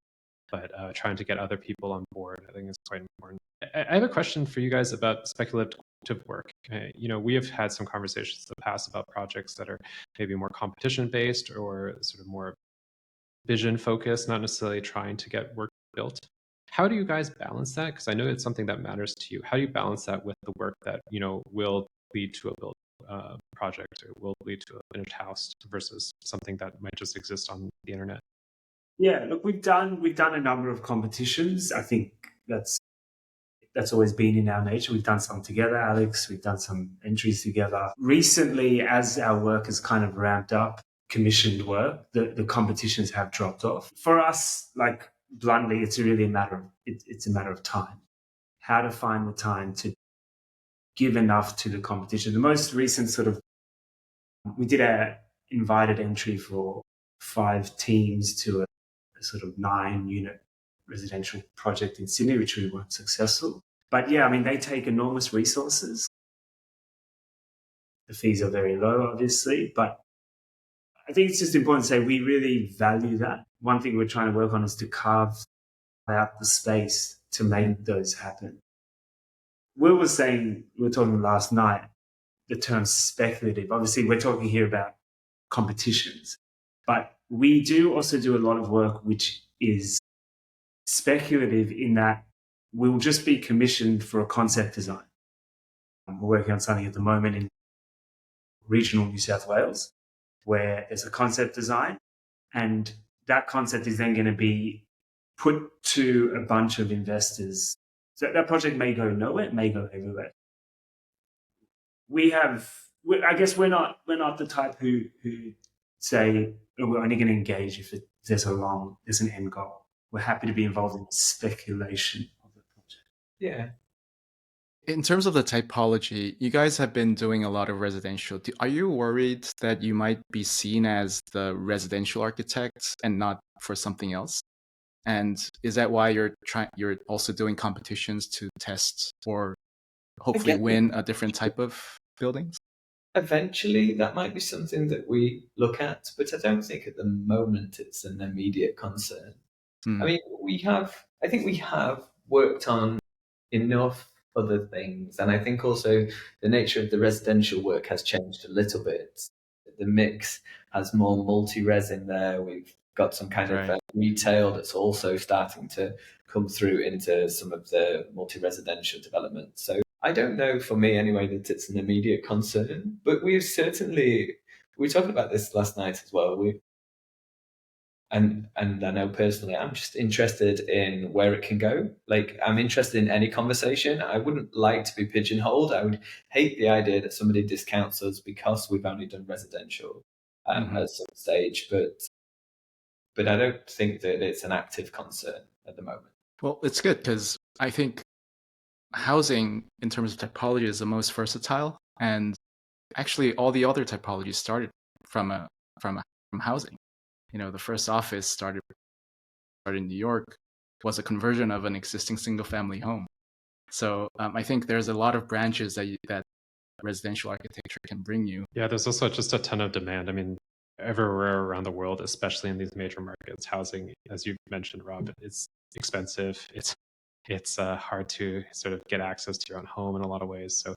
but trying to get other people on board, I think is quite important. I have a question for you guys about speculative work. We have had some conversations in the past about projects that are maybe more competition-based or sort of more vision-focused, not necessarily trying to get work built. How do you guys balance that? Because I know it's something that matters to you. How do you balance that with the work that will lead to a built project, or will lead to a finished house, versus something that might just exist on the internet? Yeah, look, we've done a number of competitions. I think that's always been in our nature. We've done some together, Alex. We've done some entries together. Recently, as our work has kind of ramped up, commissioned work, the competitions have dropped off. For us, like, bluntly, it's really a matter of time. How to find the time to give enough to the competition. The most recent we did a invited entry for 5 teams to a sort of 9-unit residential project in Sydney, which we weren't successful. But yeah, I mean, they take enormous resources. The fees are very low, obviously, but I think it's just important to say we really value that. One thing we're trying to work on is to carve out the space to make those happen. Will was saying, we were talking last night, the term speculative. Obviously, we're talking here about competitions, but we do also do a lot of work which is speculative in that we'll just be commissioned for a concept design. We're working on something at the moment in regional New South Wales where there's a concept design, and that concept is then going to be put to a bunch of investors. So that project may go nowhere, it may go everywhere. I guess we're not the type who say we're only going to engage if there's an end goal. We're happy to be involved in the speculation of the project. Yeah. In terms of the typology, you guys have been doing a lot of residential. Are you worried that you might be seen as the residential architect and not for something else? And is that why you're also doing competitions to test or hopefully win a different type of buildings? Eventually, that might be something that we look at, but I don't think at the moment it's an immediate concern. I mean, I think we have worked on enough other things, and I think also the nature of the residential work has changed a little bit. The mix has more multi-res in there. We've got some kind of retail that's also starting to come through into some of the multi-residential development. So I don't know, for me anyway, that it's an immediate concern, but we talked about this last night as well. And I know personally, I'm just interested in where it can go. Like, I'm interested in any conversation. I wouldn't like to be pigeonholed. I would hate the idea that somebody discounts us because we've only done residential at some stage. But I don't think that it's an active concern at the moment. Well, it's good because I think housing in terms of typology is the most versatile, and actually all the other typologies started from housing. You know, the first office started in New York was a conversion of an existing single-family home. So I think there's a lot of branches that residential architecture can bring you. Yeah, there's also just a ton of demand. I mean, everywhere around the world, especially in these major markets, housing, as you mentioned, Rob, it's expensive. It's hard to sort of get access to your own home in a lot of ways. So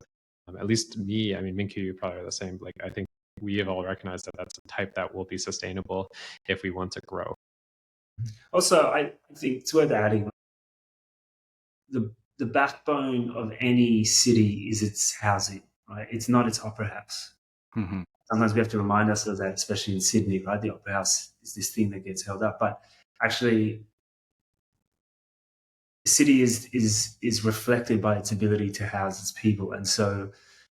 at least me, I mean, Minkyu, you probably are the same. Like, I think we have all recognized that that's a type that will be sustainable if we want to grow. Also, I think it's worth adding, the backbone of any city is its housing, right? It's not its opera house. Mm-hmm. Sometimes we have to remind ourselves that, especially in Sydney, right? The opera house is this thing that gets held up. But actually, the city is reflected by its ability to house its people. And so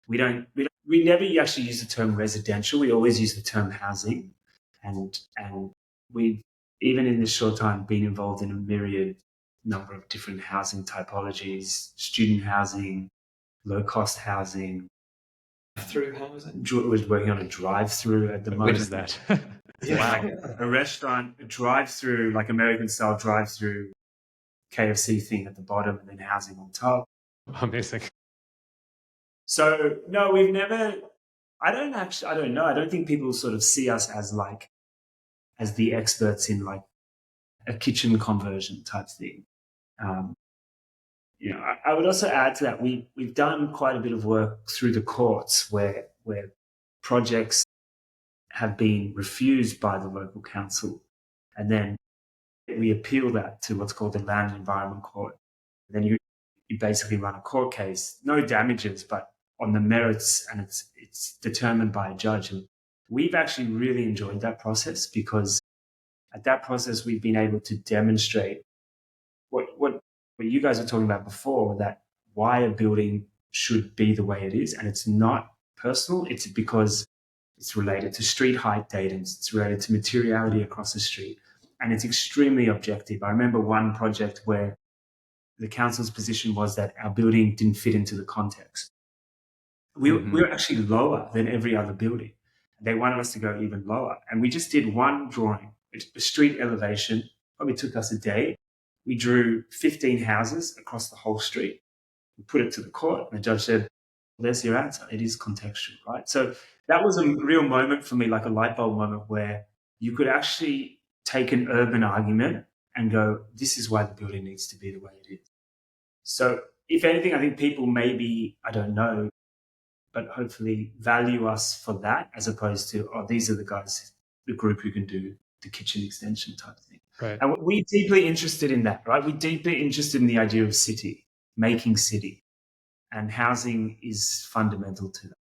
we never actually use the term residential. We always use the term housing. And we've, even in this short time, been involved in a myriad number of different housing typologies: student housing, low-cost housing. Through housing. We're working on a drive-through at the moment. Which is that? Wow. A restaurant, a drive-through, like American-style drive-through KFC thing at the bottom, and then housing on top. Amazing. So no, we've never. I don't know. I don't think people sort of see us as the experts in like a kitchen conversion type thing. I would also add to that we've done quite a bit of work through the courts where projects have been refused by the local council, and then we appeal that to what's called the Land and Environment Court. And then you basically run a court case, no damages, but on the merits, and it's determined by a judge. And we've actually really enjoyed that process, because at that process we've been able to demonstrate what you guys were talking about before, that why a building should be the way it is. And it's not personal. It's because it's related to street height datums. It's related to materiality across the street. And it's extremely objective. I remember one project where the council's position was that our building didn't fit into the context. We were actually lower than every other building. they wanted us to go even lower. And we just did one drawing, a street elevation, probably took us a day. We drew 15 houses across the whole street. We put it to the court, and the judge said, well, there's your answer. It is contextual, right? So that was a real moment for me, like a light bulb moment, where you could actually take an urban argument and go, this is why the building needs to be the way it is. So if anything, I think people maybe, I don't know, but hopefully value us for that, as opposed to, oh, these are the guys, the group who can do the kitchen extension type thing. Right. And we're deeply interested in that, right? We're deeply interested in the idea of city, making city, and housing is fundamental to that.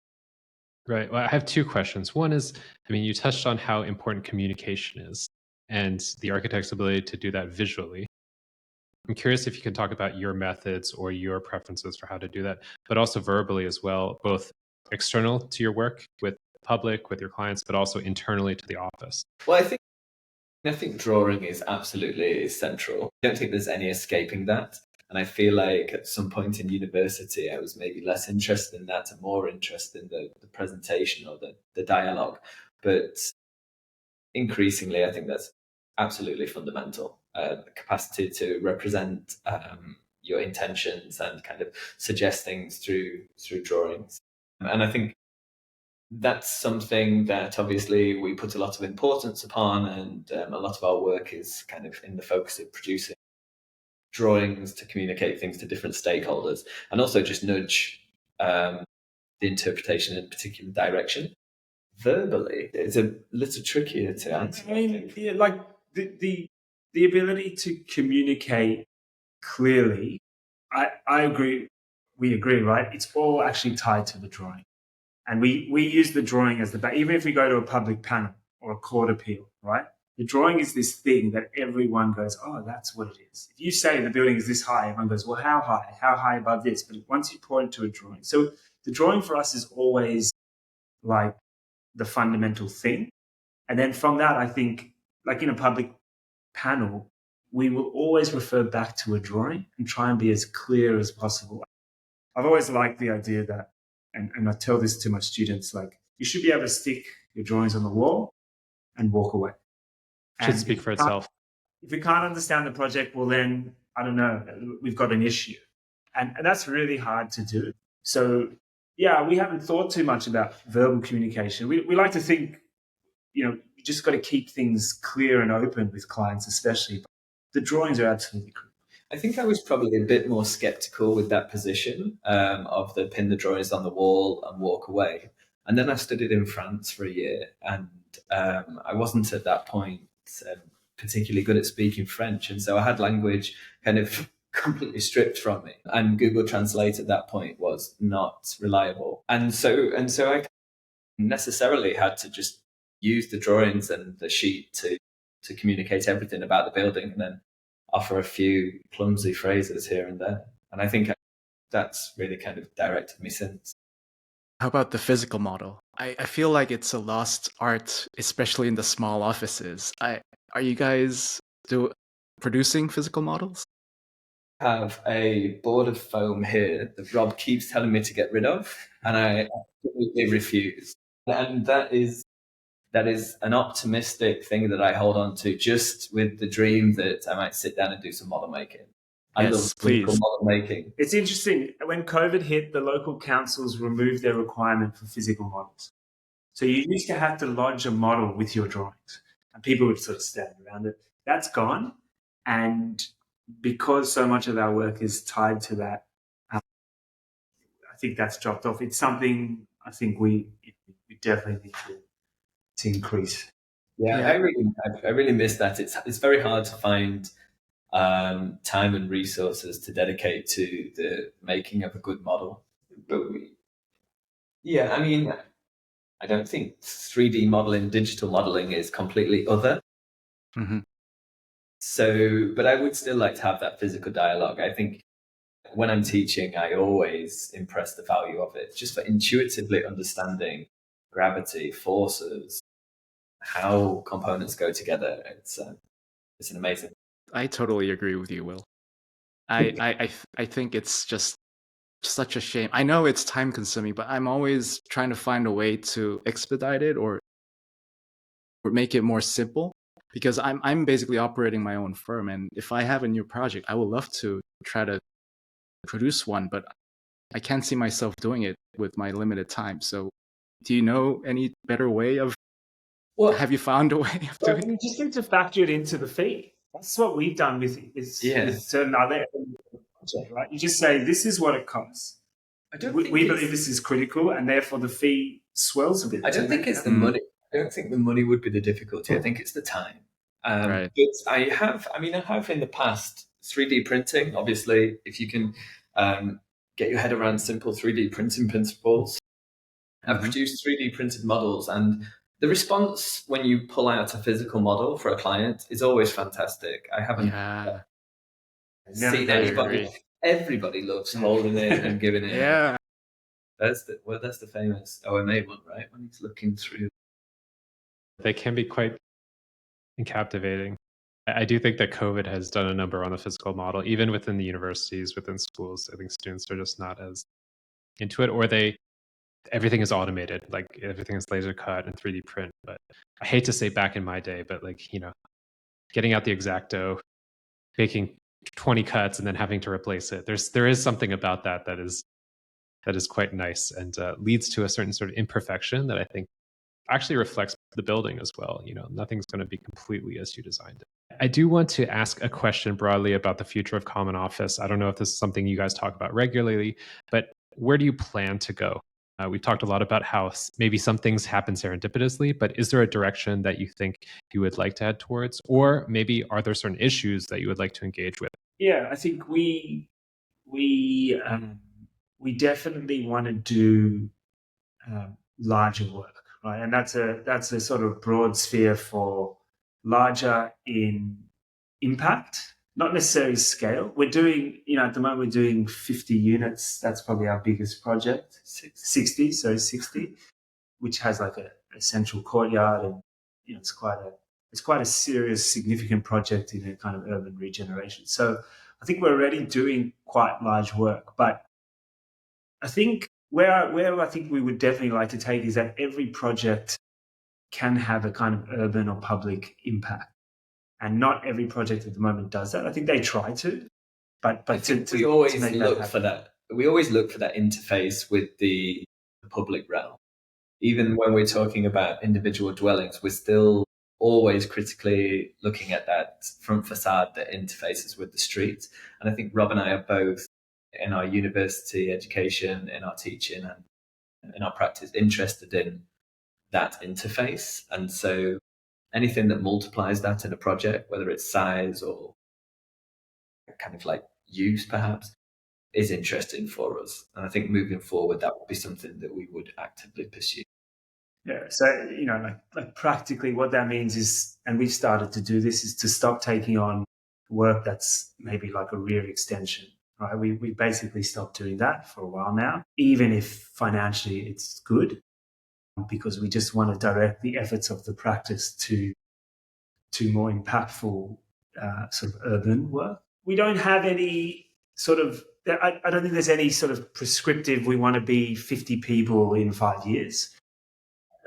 Right. Well, I have two questions. One is, I mean, you touched on how important communication is and the architect's ability to do that visually. I'm curious if you can talk about your methods or your preferences for how to do that, but also verbally as well, both external to your work with the public, with your clients, but also internally to the office. Well, I think drawing is absolutely central. I don't think there's any escaping that. And I feel like at some point in university, I was maybe less interested in that and more interested in the presentation or the dialogue. But increasingly, I think that's absolutely fundamental. The capacity to represent your intentions and kind of suggest things through drawings. And I think that's something that obviously we put a lot of importance upon, and a lot of our work is kind of in the focus of producing drawings to communicate things to different stakeholders and also just nudge the interpretation in a particular direction. Verbally, it's a little trickier to answer. I mean, yeah, like the ability to communicate clearly, I agree, we agree, right? It's all actually tied to the drawing. And we use the drawing as the back, even if we go to a public panel or a court appeal, right? The drawing is this thing that everyone goes, oh, that's what it is. If you say the building is this high, everyone goes, well, how high? How high above this? But once you point to a drawing. So the drawing for us is always like the fundamental thing. And then from that, I think, like in a public panel, we will always refer back to a drawing and try and be as clear as possible. I've always liked the idea that, and I tell this to my students, like, you should be able to stick your drawings on the wall and walk away. Should speak for itself. If we can't understand the project, well then, I don't know, we've got an issue. And that's really hard to do. So yeah, we haven't thought too much about verbal communication. We like to think, you just got to keep things clear and open with clients, especially. But the drawings are absolutely critical. I think I was probably a bit more skeptical with that position of the pin the drawings on the wall and walk away. And then I studied in France for a year, and I wasn't at that point particularly good at speaking French. And so I had language kind of completely stripped from me. And Google Translate at that point was not reliable. And so I necessarily had to just use the drawings and the sheet to communicate everything about the building, and then offer a few clumsy phrases here and there. And I think that's really kind of directed me since. How about the physical model? I feel like it's a lost art, especially in the small offices. Are you guys producing physical models? I have a board of foam here that Rob keeps telling me to get rid of, and I absolutely refuse. And that is an optimistic thing that I hold on to, just with the dream that I might sit down and do some model making. I love physical model making. It's interesting. When COVID hit, the local councils removed their requirement for physical models. So you used to have to lodge a model with your drawings, and people would sort of stand around it. That's gone. And because so much of our work is tied to that, I think that's dropped off. It's something I think we definitely need to increase. Yeah, I really miss that. It's very hard to find time and resources to dedicate to the making of a good model. But I mean, I don't think 3D modeling, digital modeling is completely other. Mm-hmm. So, but I would still like to have that physical dialogue. I think when I'm teaching, I always impress the value of it, just for intuitively understanding gravity, forces, how components go together. It's an amazing. I totally agree with you, Will. I think it's just such a shame. I know it's time consuming, but I'm always trying to find a way to expedite it or make it more simple, because I'm basically operating my own firm, and if I have a new project, I would love to try to produce one, but I can't see myself doing it with my limited time. So do you know any better way of, Well, have you found a way of Well, doing it? you just need to factor it into the fee. That's what we've done with Yeah. with certain other projects, right? You just say this is what it costs. I don't We, think we it's- believe this is critical, and therefore the fee swells a bit. I don't think it's the money. I don't think the money would be the difficulty. I think it's the time. Right. But I have in the past 3D printing. Obviously, if you can get your head around simple 3D printing principles, I've Mhm. produced 3D printed models, and the response when you pull out a physical model for a client is always fantastic. I haven't Yeah. seen Never anybody. agree. Everybody loves holding it and giving it. Yeah. That's the famous OMA one, right? When he's looking through. They can be quite captivating. I do think that COVID has done a number on the physical model, even within the universities, within schools. I think students are just not as into it, or everything is automated, like everything is laser cut and 3D print. But I hate to say back in my day, but like, getting out the X-Acto, making 20 cuts and then having to replace it. There is something about that is quite nice, and leads to a certain sort of imperfection that I think actually reflects the building as well. Nothing's going to be completely as you designed it. I do want to ask a question broadly about the future of Common Office. I don't know if this is something you guys talk about regularly, but where do you plan to go? We've talked a lot about how maybe some things happen serendipitously, but is there a direction that you think you would like to head towards? Or maybe are there certain issues that you would like to engage with? Yeah, I think we definitely want to do larger work, right? And that's a sort of broad sphere for larger in impact, not necessarily scale. We're doing, at the moment we're doing 50 units. That's probably our biggest project. 60, which has like a central courtyard, and it's quite a serious, significant project in a kind of urban regeneration. So I think we're already doing quite large work, but I think where I think we would definitely like to take is that every project can have a kind of urban or public impact, and not every project at the moment does that. I think they try to, but I think we always look for that. We always look for that interface with the public realm. Even when we're talking about individual dwellings, we're still always critically looking at that front facade that interfaces with the street. And I think Rob and I are both, in our university education, in our teaching, and in our practice, interested in that interface. And so anything that multiplies that in a project, whether it's size or kind of like use perhaps, is interesting for us. And I think moving forward, that would be something that we would actively pursue. Yeah. So, like practically what that means is, and we've started to do this, is to stop taking on work that's maybe like a rear extension, right? We basically stopped doing that for a while now, even if financially it's good, because we just want to direct the efforts of the practice to more impactful sort of urban work. We don't have any sort of, I don't think there's any sort of prescriptive, we want to be 50 people in 5 years.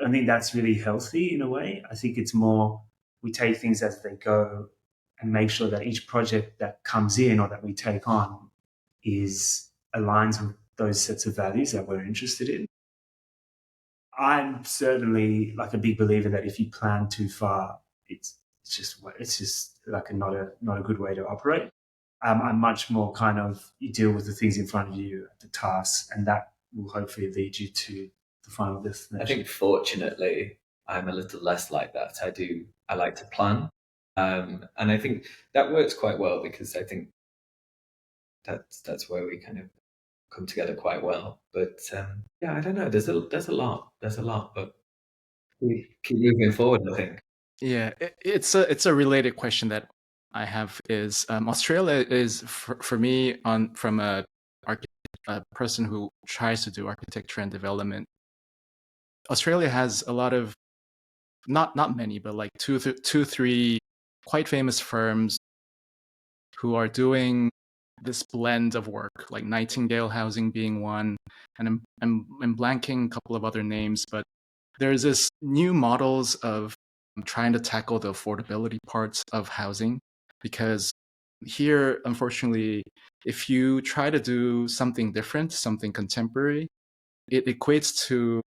I think that's really healthy in a way. I think it's more, we take things as they go and make sure that each project that comes in or that we take on aligns with those sets of values that we're interested in. I'm certainly like a big believer that if you plan too far, it's just like not a good way to operate. I'm much more kind of, you deal with the things in front of you, the tasks, and that will hopefully lead you to the final destination. I think fortunately, I'm a little less like that. I like to plan. And I think that works quite well, because I think that's where we kind of come together quite well. But I don't know. There's a lot, but we keep moving forward, I think. Yeah, it's a related question that I have is, Australia is for me, from a person who tries to do architecture and development. Australia has a lot of, not many, but like two, three quite famous firms who are doing this blend of work, like Nightingale Housing being one, and I'm blanking a couple of other names, but there's this new models of trying to tackle the affordability parts of housing, because here, unfortunately, if you try to do something different, something contemporary, it equates to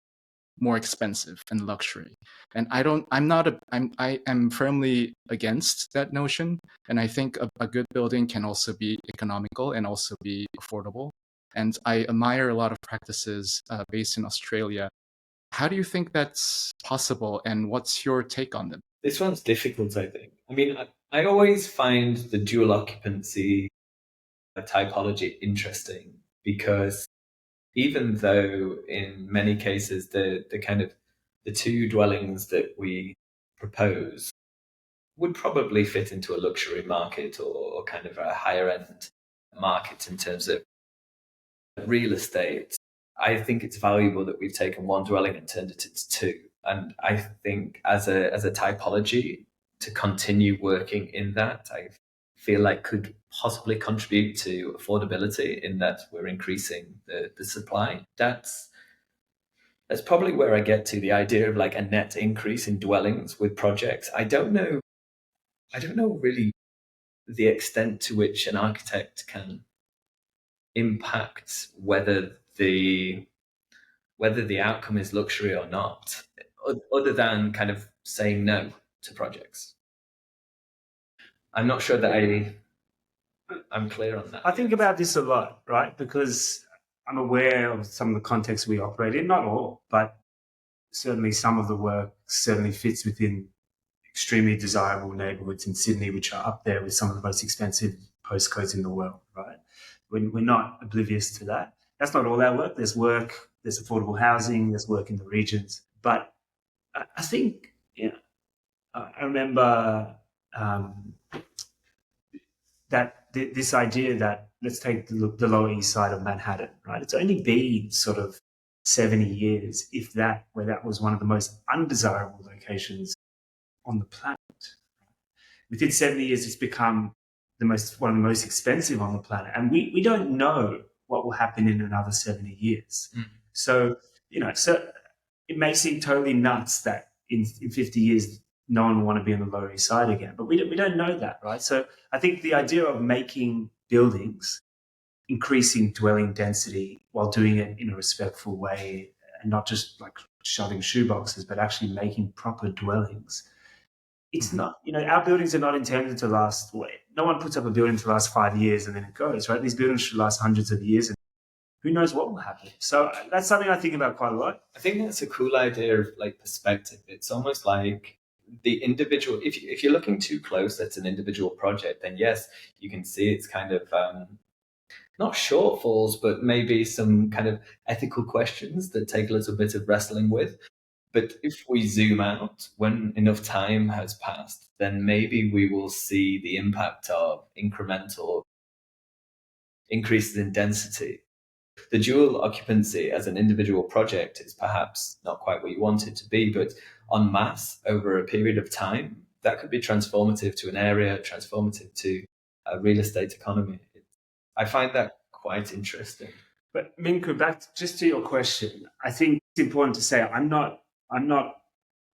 more expensive and luxury. And I am firmly against that notion. And I think a good building can also be economical and also be affordable. And I admire a lot of practices based in Australia. How do you think that's possible, and what's your take on them? This one's difficult, I think. I mean, I always find the dual occupancy typology interesting because even though in many cases the kind of the two dwellings that we propose would probably fit into a luxury market or kind of a higher end market in terms of real estate, I think it's valuable that we've taken one dwelling and turned it into two. And I think as a typology to continue working in that, I feel like could possibly contribute to affordability in that we're increasing the supply. That's probably where I get to the idea of like a net increase in dwellings with projects. I don't know really the extent to which an architect can impact whether the outcome is luxury or not, other than kind of saying no to projects. I'm not sure that I'm clear on that. I think about this a lot, right? Because I'm aware of some of the contexts we operate in, not all, but certainly some of the work certainly fits within extremely desirable neighborhoods in Sydney, which are up there with some of the most expensive postcodes in the world, right? We're not oblivious to that. That's not all our work. There's affordable housing, there's work in the regions. But I think, I remember that this idea that let's take the Lower East Side of Manhattan, right? It's only been sort of 70 years, if that, where that was one of the most undesirable locations on the planet. Within 70 years, it's become one of the most expensive on the planet. And we don't know what will happen in another 70 years. Mm. So it may seem totally nuts that in 50 years, no one will want to be on the Lower East Side again. But we don't know that, right? So I think the idea of making buildings, increasing dwelling density while doing it in a respectful way and not just like shoving shoeboxes, but actually making proper dwellings. It's not, our buildings are not intended to last. No one puts up a building to last 5 years and then it goes, right? These buildings should last hundreds of years, and who knows what will happen. So that's something I think about quite a lot. I think that's a cool idea of like perspective. It's almost like the individual, if you're looking too close at an individual project, then yes, you can see it's kind of not shortfalls, but maybe some kind of ethical questions that take a little bit of wrestling with. But if we zoom out, when enough time has passed, then maybe we will see the impact of incremental increases in density. The dual occupancy as an individual project is perhaps not quite what you want it to be, but en masse over a period of time, that could be transformative to an area, transformative to a real estate economy. I find that quite interesting. But Minku, back just to your question, I think it's important to say I'm not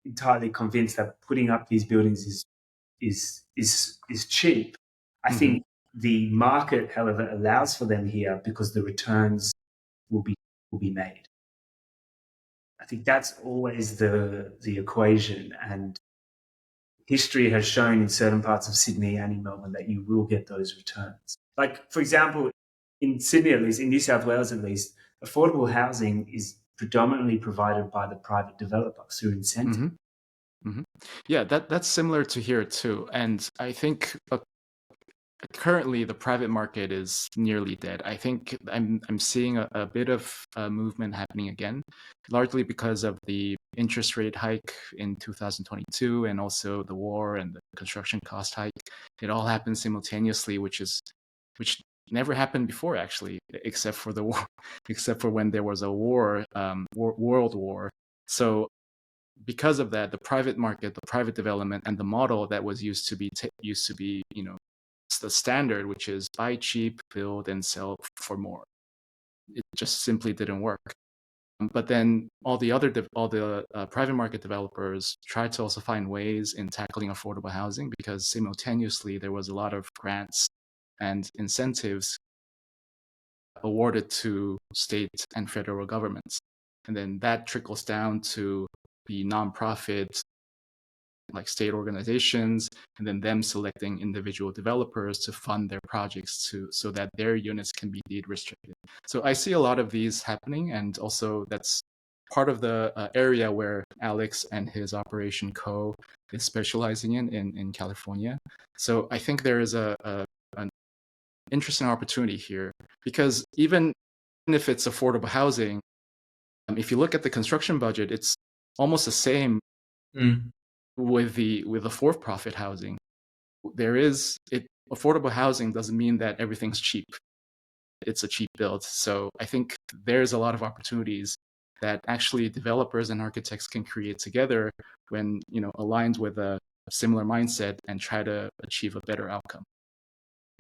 entirely convinced that putting up these buildings is cheap. I think the market, however, allows for them here because the returns will be made. I think that's always the equation, and history has shown in certain parts of Sydney and in Melbourne that you will get those returns. Like, for example, in Sydney at least, in New South Wales at least, affordable housing is predominantly provided by the private developer through incentive. Yeah, that's similar to here too. And I think currently the private market is nearly dead. I think I'm seeing a bit of movement happening again, largely because of the interest rate hike in 2022 and also the war and the construction cost hike. It all happened simultaneously, which never happened before actually, except for the war, except for when there was a war, world war. So because of that, the private market, the private development, and the model that was used to be the standard, which is buy cheap, build, and sell for more, it just simply didn't work. But then all the private market developers tried to also find ways in tackling affordable housing, because simultaneously there was a lot of grants and incentives awarded to state and federal governments. And then that trickles down to the nonprofit, like state organizations, and then them selecting individual developers to fund their projects so that their units can be deed restricted. So I see a lot of these happening, and also that's part of the area where Alex and his Operation Co is specializing in California. So I think there is an interesting opportunity here, because even if it's affordable housing, if you look at the construction budget, it's almost the same with the for-profit housing. Affordable housing doesn't mean that everything's cheap. It's a cheap build. So I think there's a lot of opportunities that actually developers and architects can create together when, aligned with a similar mindset and try to achieve a better outcome.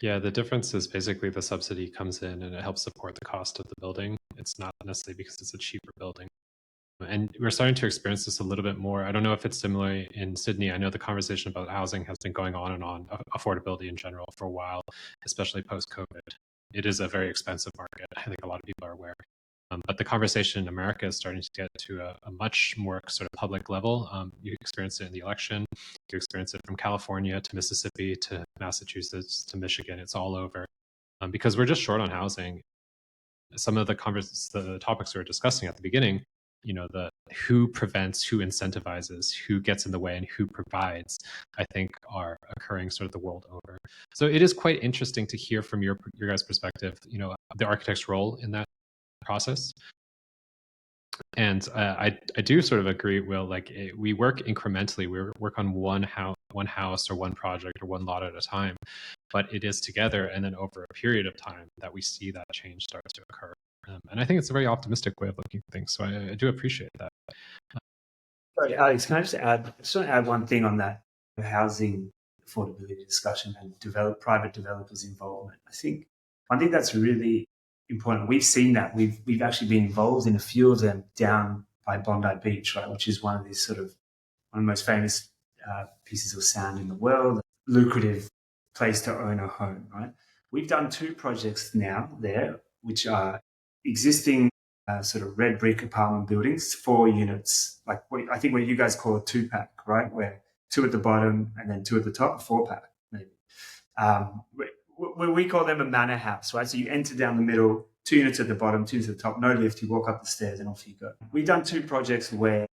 Yeah, the difference is basically the subsidy comes in and it helps support the cost of the building. It's not necessarily because it's a cheaper building. And we're starting to experience this a little bit more. I don't know if it's similar in Sydney. I know the conversation about housing has been going on and on, affordability in general, for a while, especially post-COVID. It is a very expensive market. I think a lot of people are aware. But the conversation in America is starting to get to a much more sort of public level. You experience it in the election. You experience it from California to Mississippi to Massachusetts to Michigan. It's all over because we're just short on housing. Some of the topics we were discussing at the beginning, the who prevents, who incentivizes, who gets in the way, and who provides, I think are occurring sort of the world over. So it is quite interesting to hear from your guys' perspective, the architect's role in that process. And I do sort of agree, Will, we work incrementally. We work on one house or one project or one lot at a time, but it is together and then over a period of time that we see that change start to occur. And I think it's a very optimistic way of looking at things. So I do appreciate that. Sorry, Alex, can I just want to add one thing on that housing affordability discussion and private developers' involvement. I think one thing that's really important, we've seen that. We've actually been involved in a few of them down by Bondi Beach, right, which is one of the most famous pieces of sand in the world, lucrative place to own a home, right? We've done 2 projects now there, which are existing sort of red brick apartment buildings, 4 units, I think what you guys call a 2-pack, right? Where 2 at the bottom and then 2 at the top, a 4-pack maybe. We call them a manor house, right? So you enter down the middle, 2 units at the bottom, 2 units at the top, no lift, you walk up the stairs and off you go. We've done 2 projects where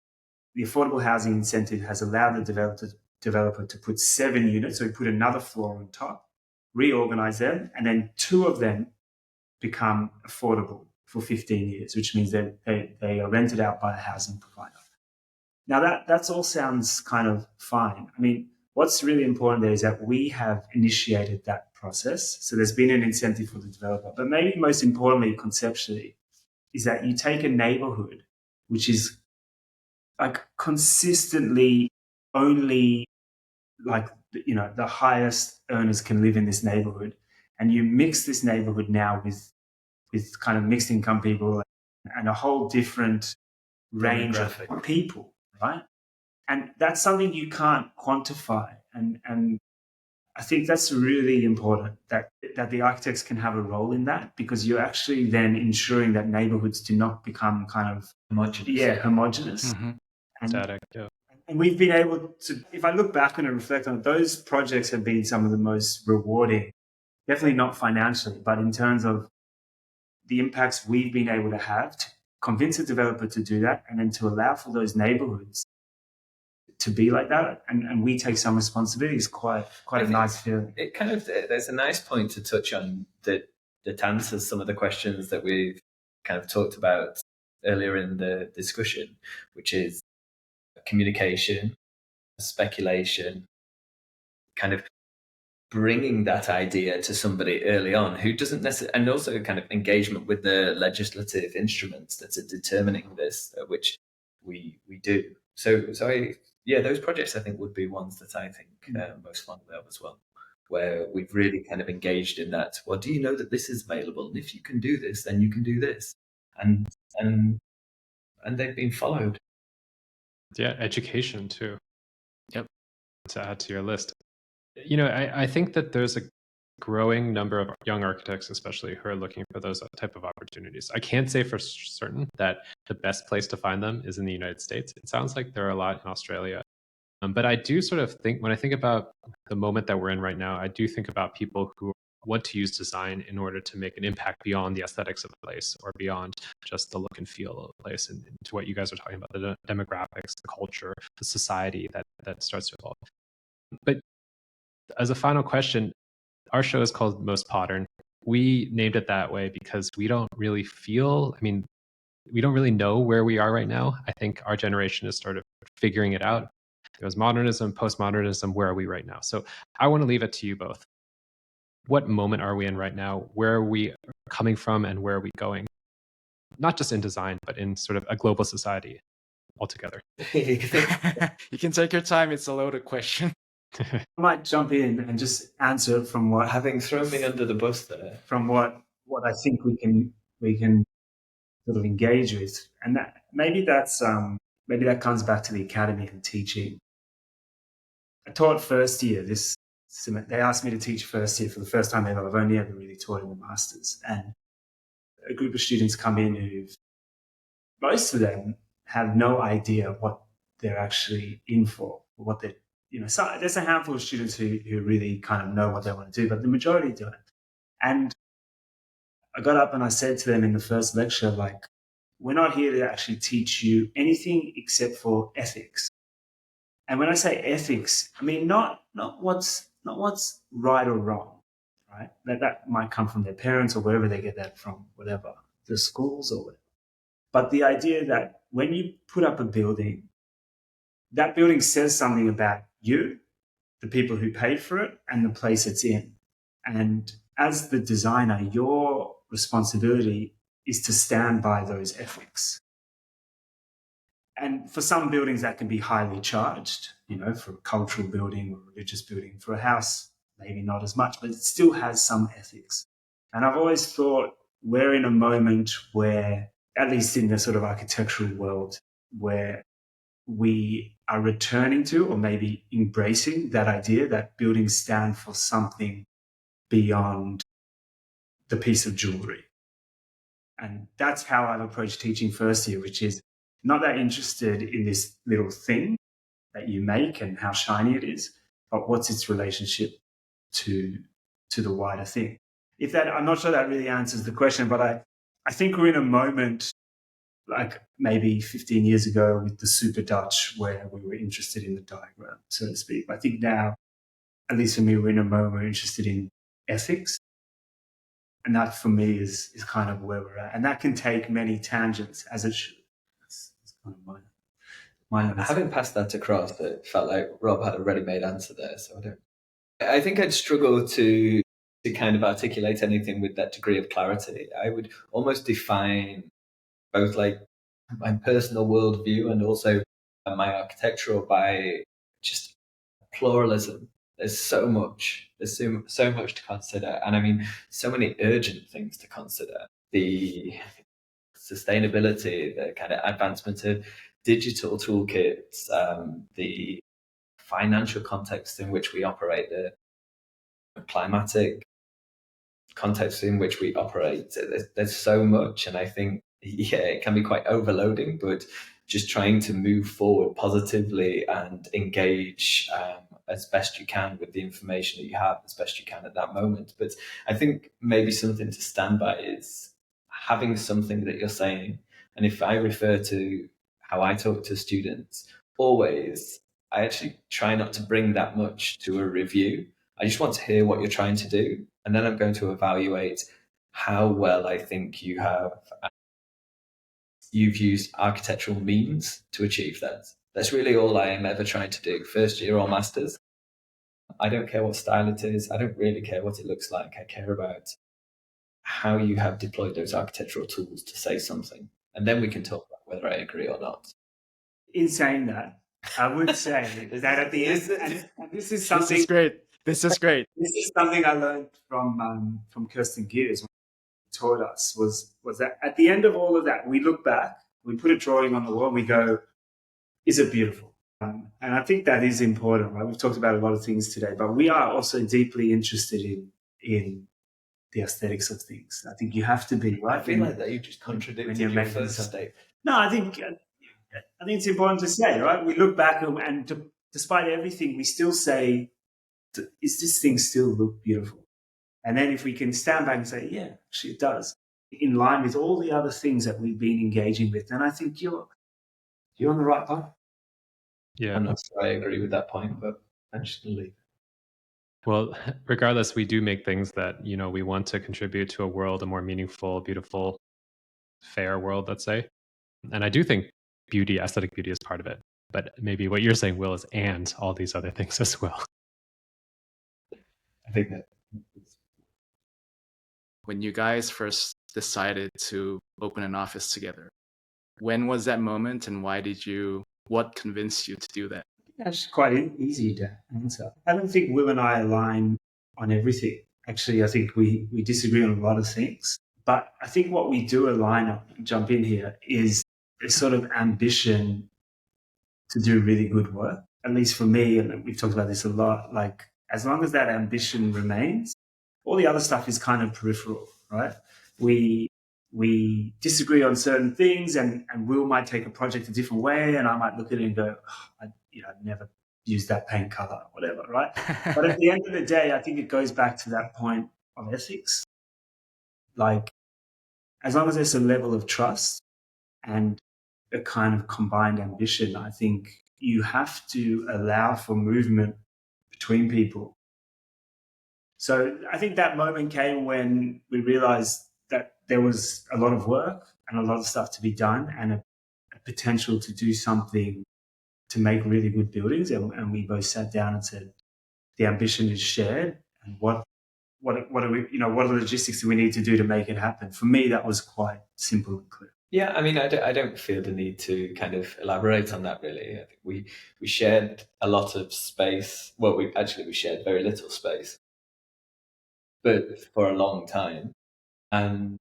the affordable housing incentive has allowed the developer to put 7 units, so we put another floor on top, reorganize them, and then 2 of them become affordable for 15 years, which means that they are rented out by a housing provider. Now that's all sounds kind of fine. I mean, what's really important there is that we have initiated that process. So there's been an incentive for the developer. But maybe most importantly, conceptually, is that you take a neighborhood, which is consistently only the highest earners can live in this neighborhood, and you mix this neighborhood now with kind of mixed income people and a whole different range of people, right? And that's something you can't quantify. And I think that's really important that the architects can have a role in that, because you're actually then ensuring that neighborhoods do not become kind of homogenous. Mm-hmm. Static, yeah. And we've been able to, if I look back and reflect on it, those projects have been some of the most rewarding, definitely not financially, but in terms of the impacts we've been able to have to convince a developer to do that, and then to allow for those neighborhoods to be like that, and we take some responsibility is quite a nice feeling. It kind of, there's a nice point to touch on that answers some of the questions that we've kind of talked about earlier in the discussion, which is communication, speculation, kind of bringing that idea to somebody early on who doesn't necessarily, and also kind of engagement with the legislative instruments that are determining this, which we do. So those projects I think would be ones that I think most fondly of as well, where we've really kind of engaged in that. Well, do you know that this is available? And if you can do this, then you can do this. And and they've been followed. Yeah, education too. Yep. To add to your list. I think that there's a growing number of young architects, especially, who are looking for those type of opportunities. I can't say for certain that the best place to find them is in the United States. It sounds like there are a lot in Australia. But I do sort of think, when I think about the moment that we're in right now, I do think about people who want to use design in order to make an impact beyond the aesthetics of the place or beyond just the look and feel of the place, and to what you guys are talking about, the demographics, the culture, the society that starts to evolve. But as a final question, our show is called Most Podern. We named it that way because we don't really know where we are right now. I think our generation is sort of figuring it out. There was modernism, postmodernism. Where are we right now? So I want to leave it to you both. What moment are we in right now? Where are we coming from and where are we going? Not just in design, but in sort of a global society altogether. You can take your time. It's a loaded question. I might jump in and just answer it from what, Having thrown me under the bus there, from what I think we can sort of engage with, and that maybe that comes back to the academy and teaching. I taught first year they asked me to teach first year for the first time ever. I've only ever really taught in the masters, and a group of students come in who, most of them have no idea what they're actually in for, what they're, so there's a handful of students who really kind of know what they want to do, but the majority don't. And I got up and I said to them in the first lecture, like, we're not here to actually teach you anything except for ethics. And when I say ethics, I mean not what's right or wrong, right? That might come from their parents or wherever they get that from, whatever, the schools or whatever. But the idea that when you put up a building, that building says something about you, the people who paid for it, and the place it's in. And as the designer, your responsibility is to stand by those ethics. And for some buildings, that can be highly charged, for a cultural building or religious building. For a house, maybe not as much, but it still has some ethics. And I've always thought we're in a moment where, at least in the sort of architectural world, where we are returning to, or maybe embracing, that idea that buildings stand for something beyond the piece of jewelry. And that's how I've approached teaching first year, which is not that interested in this little thing that you make and how shiny it is, but what's its relationship to the wider thing. I'm not sure that really answers the question, but I think we're in a moment, like maybe 15 years ago with the Super Dutch, where we were interested in the diagram, so to speak. I think now, at least for me, we're in a moment we're interested in ethics. And that for me is kind of where we're at. And that can take many tangents, as it should. That's kind of my having passed that across, it felt like Rob had a ready-made answer there. So I think I'd struggle to kind of articulate anything with that degree of clarity. I would almost define both like my personal worldview and also my architectural by just pluralism. There's so much to consider. And I mean, so many urgent things to consider. The sustainability, the kind of advancement of digital toolkits, the financial context in which we operate, the climatic context in which we operate. There's so much. And I think, it can be quite overloading, but just trying to move forward positively and engage as best you can with the information that you have, as best you can at that moment. But I think maybe something to stand by is having something that you're saying. And if I refer to how I talk to students, always, I actually try not to bring that much to a review. I just want to hear what you're trying to do. And then I'm going to evaluate how well I think you've used architectural means to achieve that. That's really all I am ever trying to do, first year or masters. I don't care what style it is. I don't really care what it looks like. I care about how you have deployed those architectural tools to say something. And then we can talk about whether I agree or not. In saying that, I would say that at the end, and this is something... This is great. This is something I learned from Kirsten Gears when she taught us, was that at the end of all of that, we look back We put a drawing on the wall and we go, is it beautiful? And I think that is important, right? We've talked about a lot of things today, but we are also deeply interested in the aesthetics of things. I think you have to be, right? I feel like that you just contradicted your first statement. No, I think it's important to say, right? We look back and despite everything, we still say, is this thing still look beautiful? And then if we can stand back and say, yeah, actually it does, in line with all the other things that we've been engaging with, then I think you're on the right path. Yeah. I'm not sure I agree with that point, but I'm just going to leave. Well, regardless, we do make things that, we want to contribute to a world, a more meaningful, beautiful, fair world, let's say. And I do think aesthetic beauty is part of it. But maybe what you're saying, Will, is and all these other things as well. I think that When you guys first decided to open an office together, when was that moment and what convinced you to do that? That's quite easy to answer. I don't think Will and I align on everything. Actually, I think we disagree on a lot of things. But I think what we do align on, jump in here, is a sort of ambition to do really good work. At least for me, and we've talked about this a lot, like as long as that ambition remains, all the other stuff is kind of peripheral, right? We disagree on certain things, and Will might take a project a different way, and I might look at it and go, I'd never use that paint color, whatever, right? But at the end of the day, I think it goes back to that point of ethics. Like, as long as there's a level of trust and a kind of combined ambition, I think you have to allow for movement between people. So I think that moment came when we realized that there was a lot of work and a lot of stuff to be done and a potential to do something to make really good buildings. And we both sat down and said, the ambition is shared, and what are we, what are the logistics that we need to do to make it happen? For me, that was quite simple and clear. Yeah, I mean, I don't feel the need to kind of elaborate on that, really. I think we shared a lot of space. Well, we shared very little space, but for a long time. And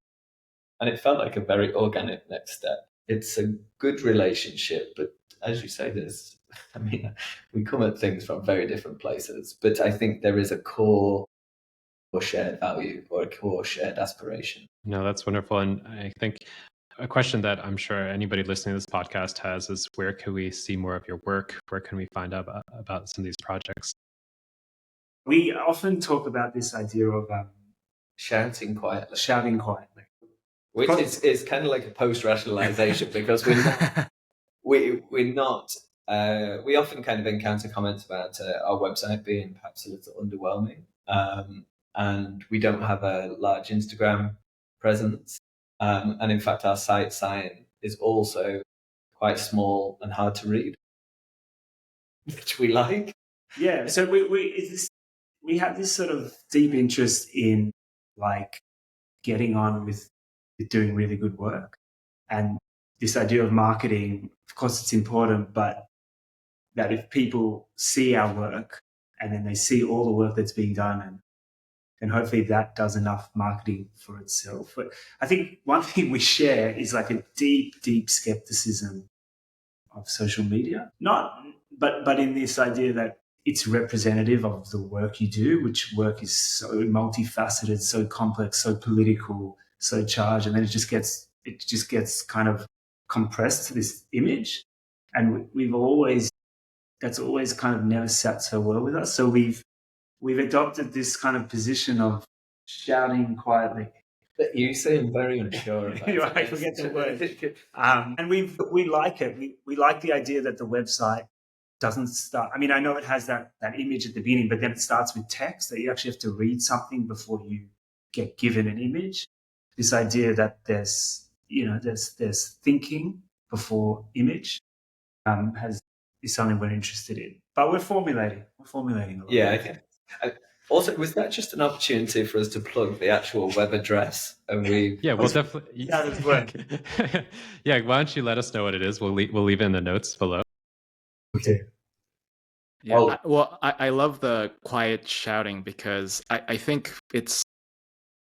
it felt like a very organic next step. It's a good relationship, but as you say, we come at things from very different places, but I think there is a core or shared value or a core shared aspiration. No, that's wonderful. And I think a question that I'm sure anybody listening to this podcast has is, where can we see more of your work? Where can we find out about some of these projects? We often talk about this idea of shouting quietly. Which is kind of like a post-rationalization because we're not. We often kind of encounter comments about our website being perhaps a little underwhelming, and we don't have a large Instagram presence. And in fact, our site sign is also quite small and hard to read, which we like. Yeah, so we have this sort of deep interest in like getting on with doing really good work, and this idea of marketing. Of course, it's important, but that if people see our work and then they see all the work that's being done, and hopefully that does enough marketing for itself. But I think one thing we share is like a deep, deep skepticism of social media. But in this idea that it's representative of the work you do, which work is so multifaceted, so complex, so political, so charged, and then it just gets kind of compressed to this image. And that's always kind of never sat so well with us. So we've adopted this kind of position of shouting quietly. You seem very unsure about it. I forget the word. And we like it. We like the idea that the website doesn't start. I mean, I know it has that image at the beginning, but then it starts with text, that you actually have to read something before you get given an image. This idea that there's thinking before image is something we're interested in. But we're formulating a lot. Yeah, okay. Also, was that just an opportunity for us to plug the actual web address? And we'll definitely. Yeah, that's work. Yeah, why don't you let us know what it is? We'll leave it in the notes below. Okay. Yeah, I love the quiet shouting because I think it's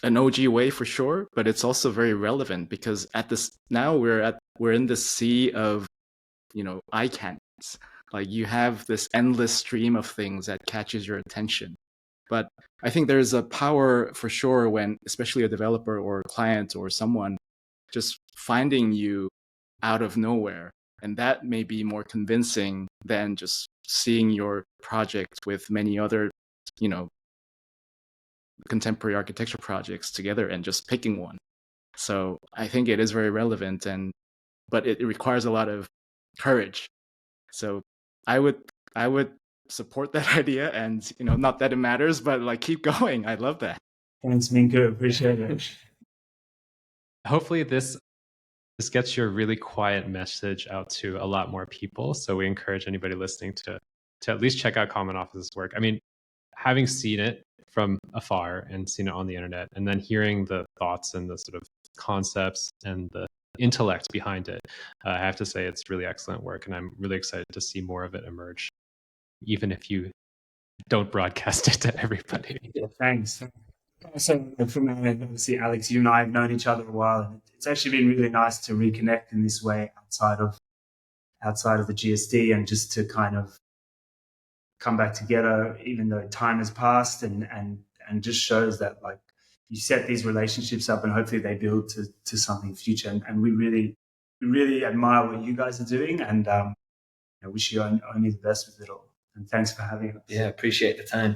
an OG way for sure, but it's also very relevant because now we're at we're in the sea of, eye candies. Like you have this endless stream of things that catches your attention. But I think there's a power for sure when, especially a developer or a client or someone, just finding you out of nowhere. And that may be more convincing than just seeing your project with many other, contemporary architecture projects together and just picking one. So I think it is very relevant, but it requires a lot of courage. So I would support that idea, and not that it matters, but like keep going. I love that. Thanks, Minku. Appreciate it. Hopefully this gets your really quiet message out to a lot more people. So we encourage anybody listening to at least check out Common Office's work. I mean, having seen it from afar and seen it on the internet, and then hearing the thoughts and the sort of concepts and the intellect behind it, I have to say it's really excellent work, and I'm really excited to see more of it emerge, even if you don't broadcast it to everybody. Yeah, thanks. So from our end, obviously, Alex, you and I have known each other a while, and it's actually been really nice to reconnect in this way outside of the GSD, and just to kind of come back together, even though time has passed, and just shows that like you set these relationships up, and hopefully they build to something future. And we really admire what you guys are doing, and I wish you only the best with it all. And thanks for having us. Yeah, appreciate the time.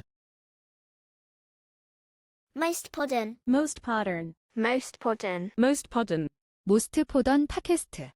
Most modern. Most modern. Most modern. Most modern. 모스트 포던 팟캐스트.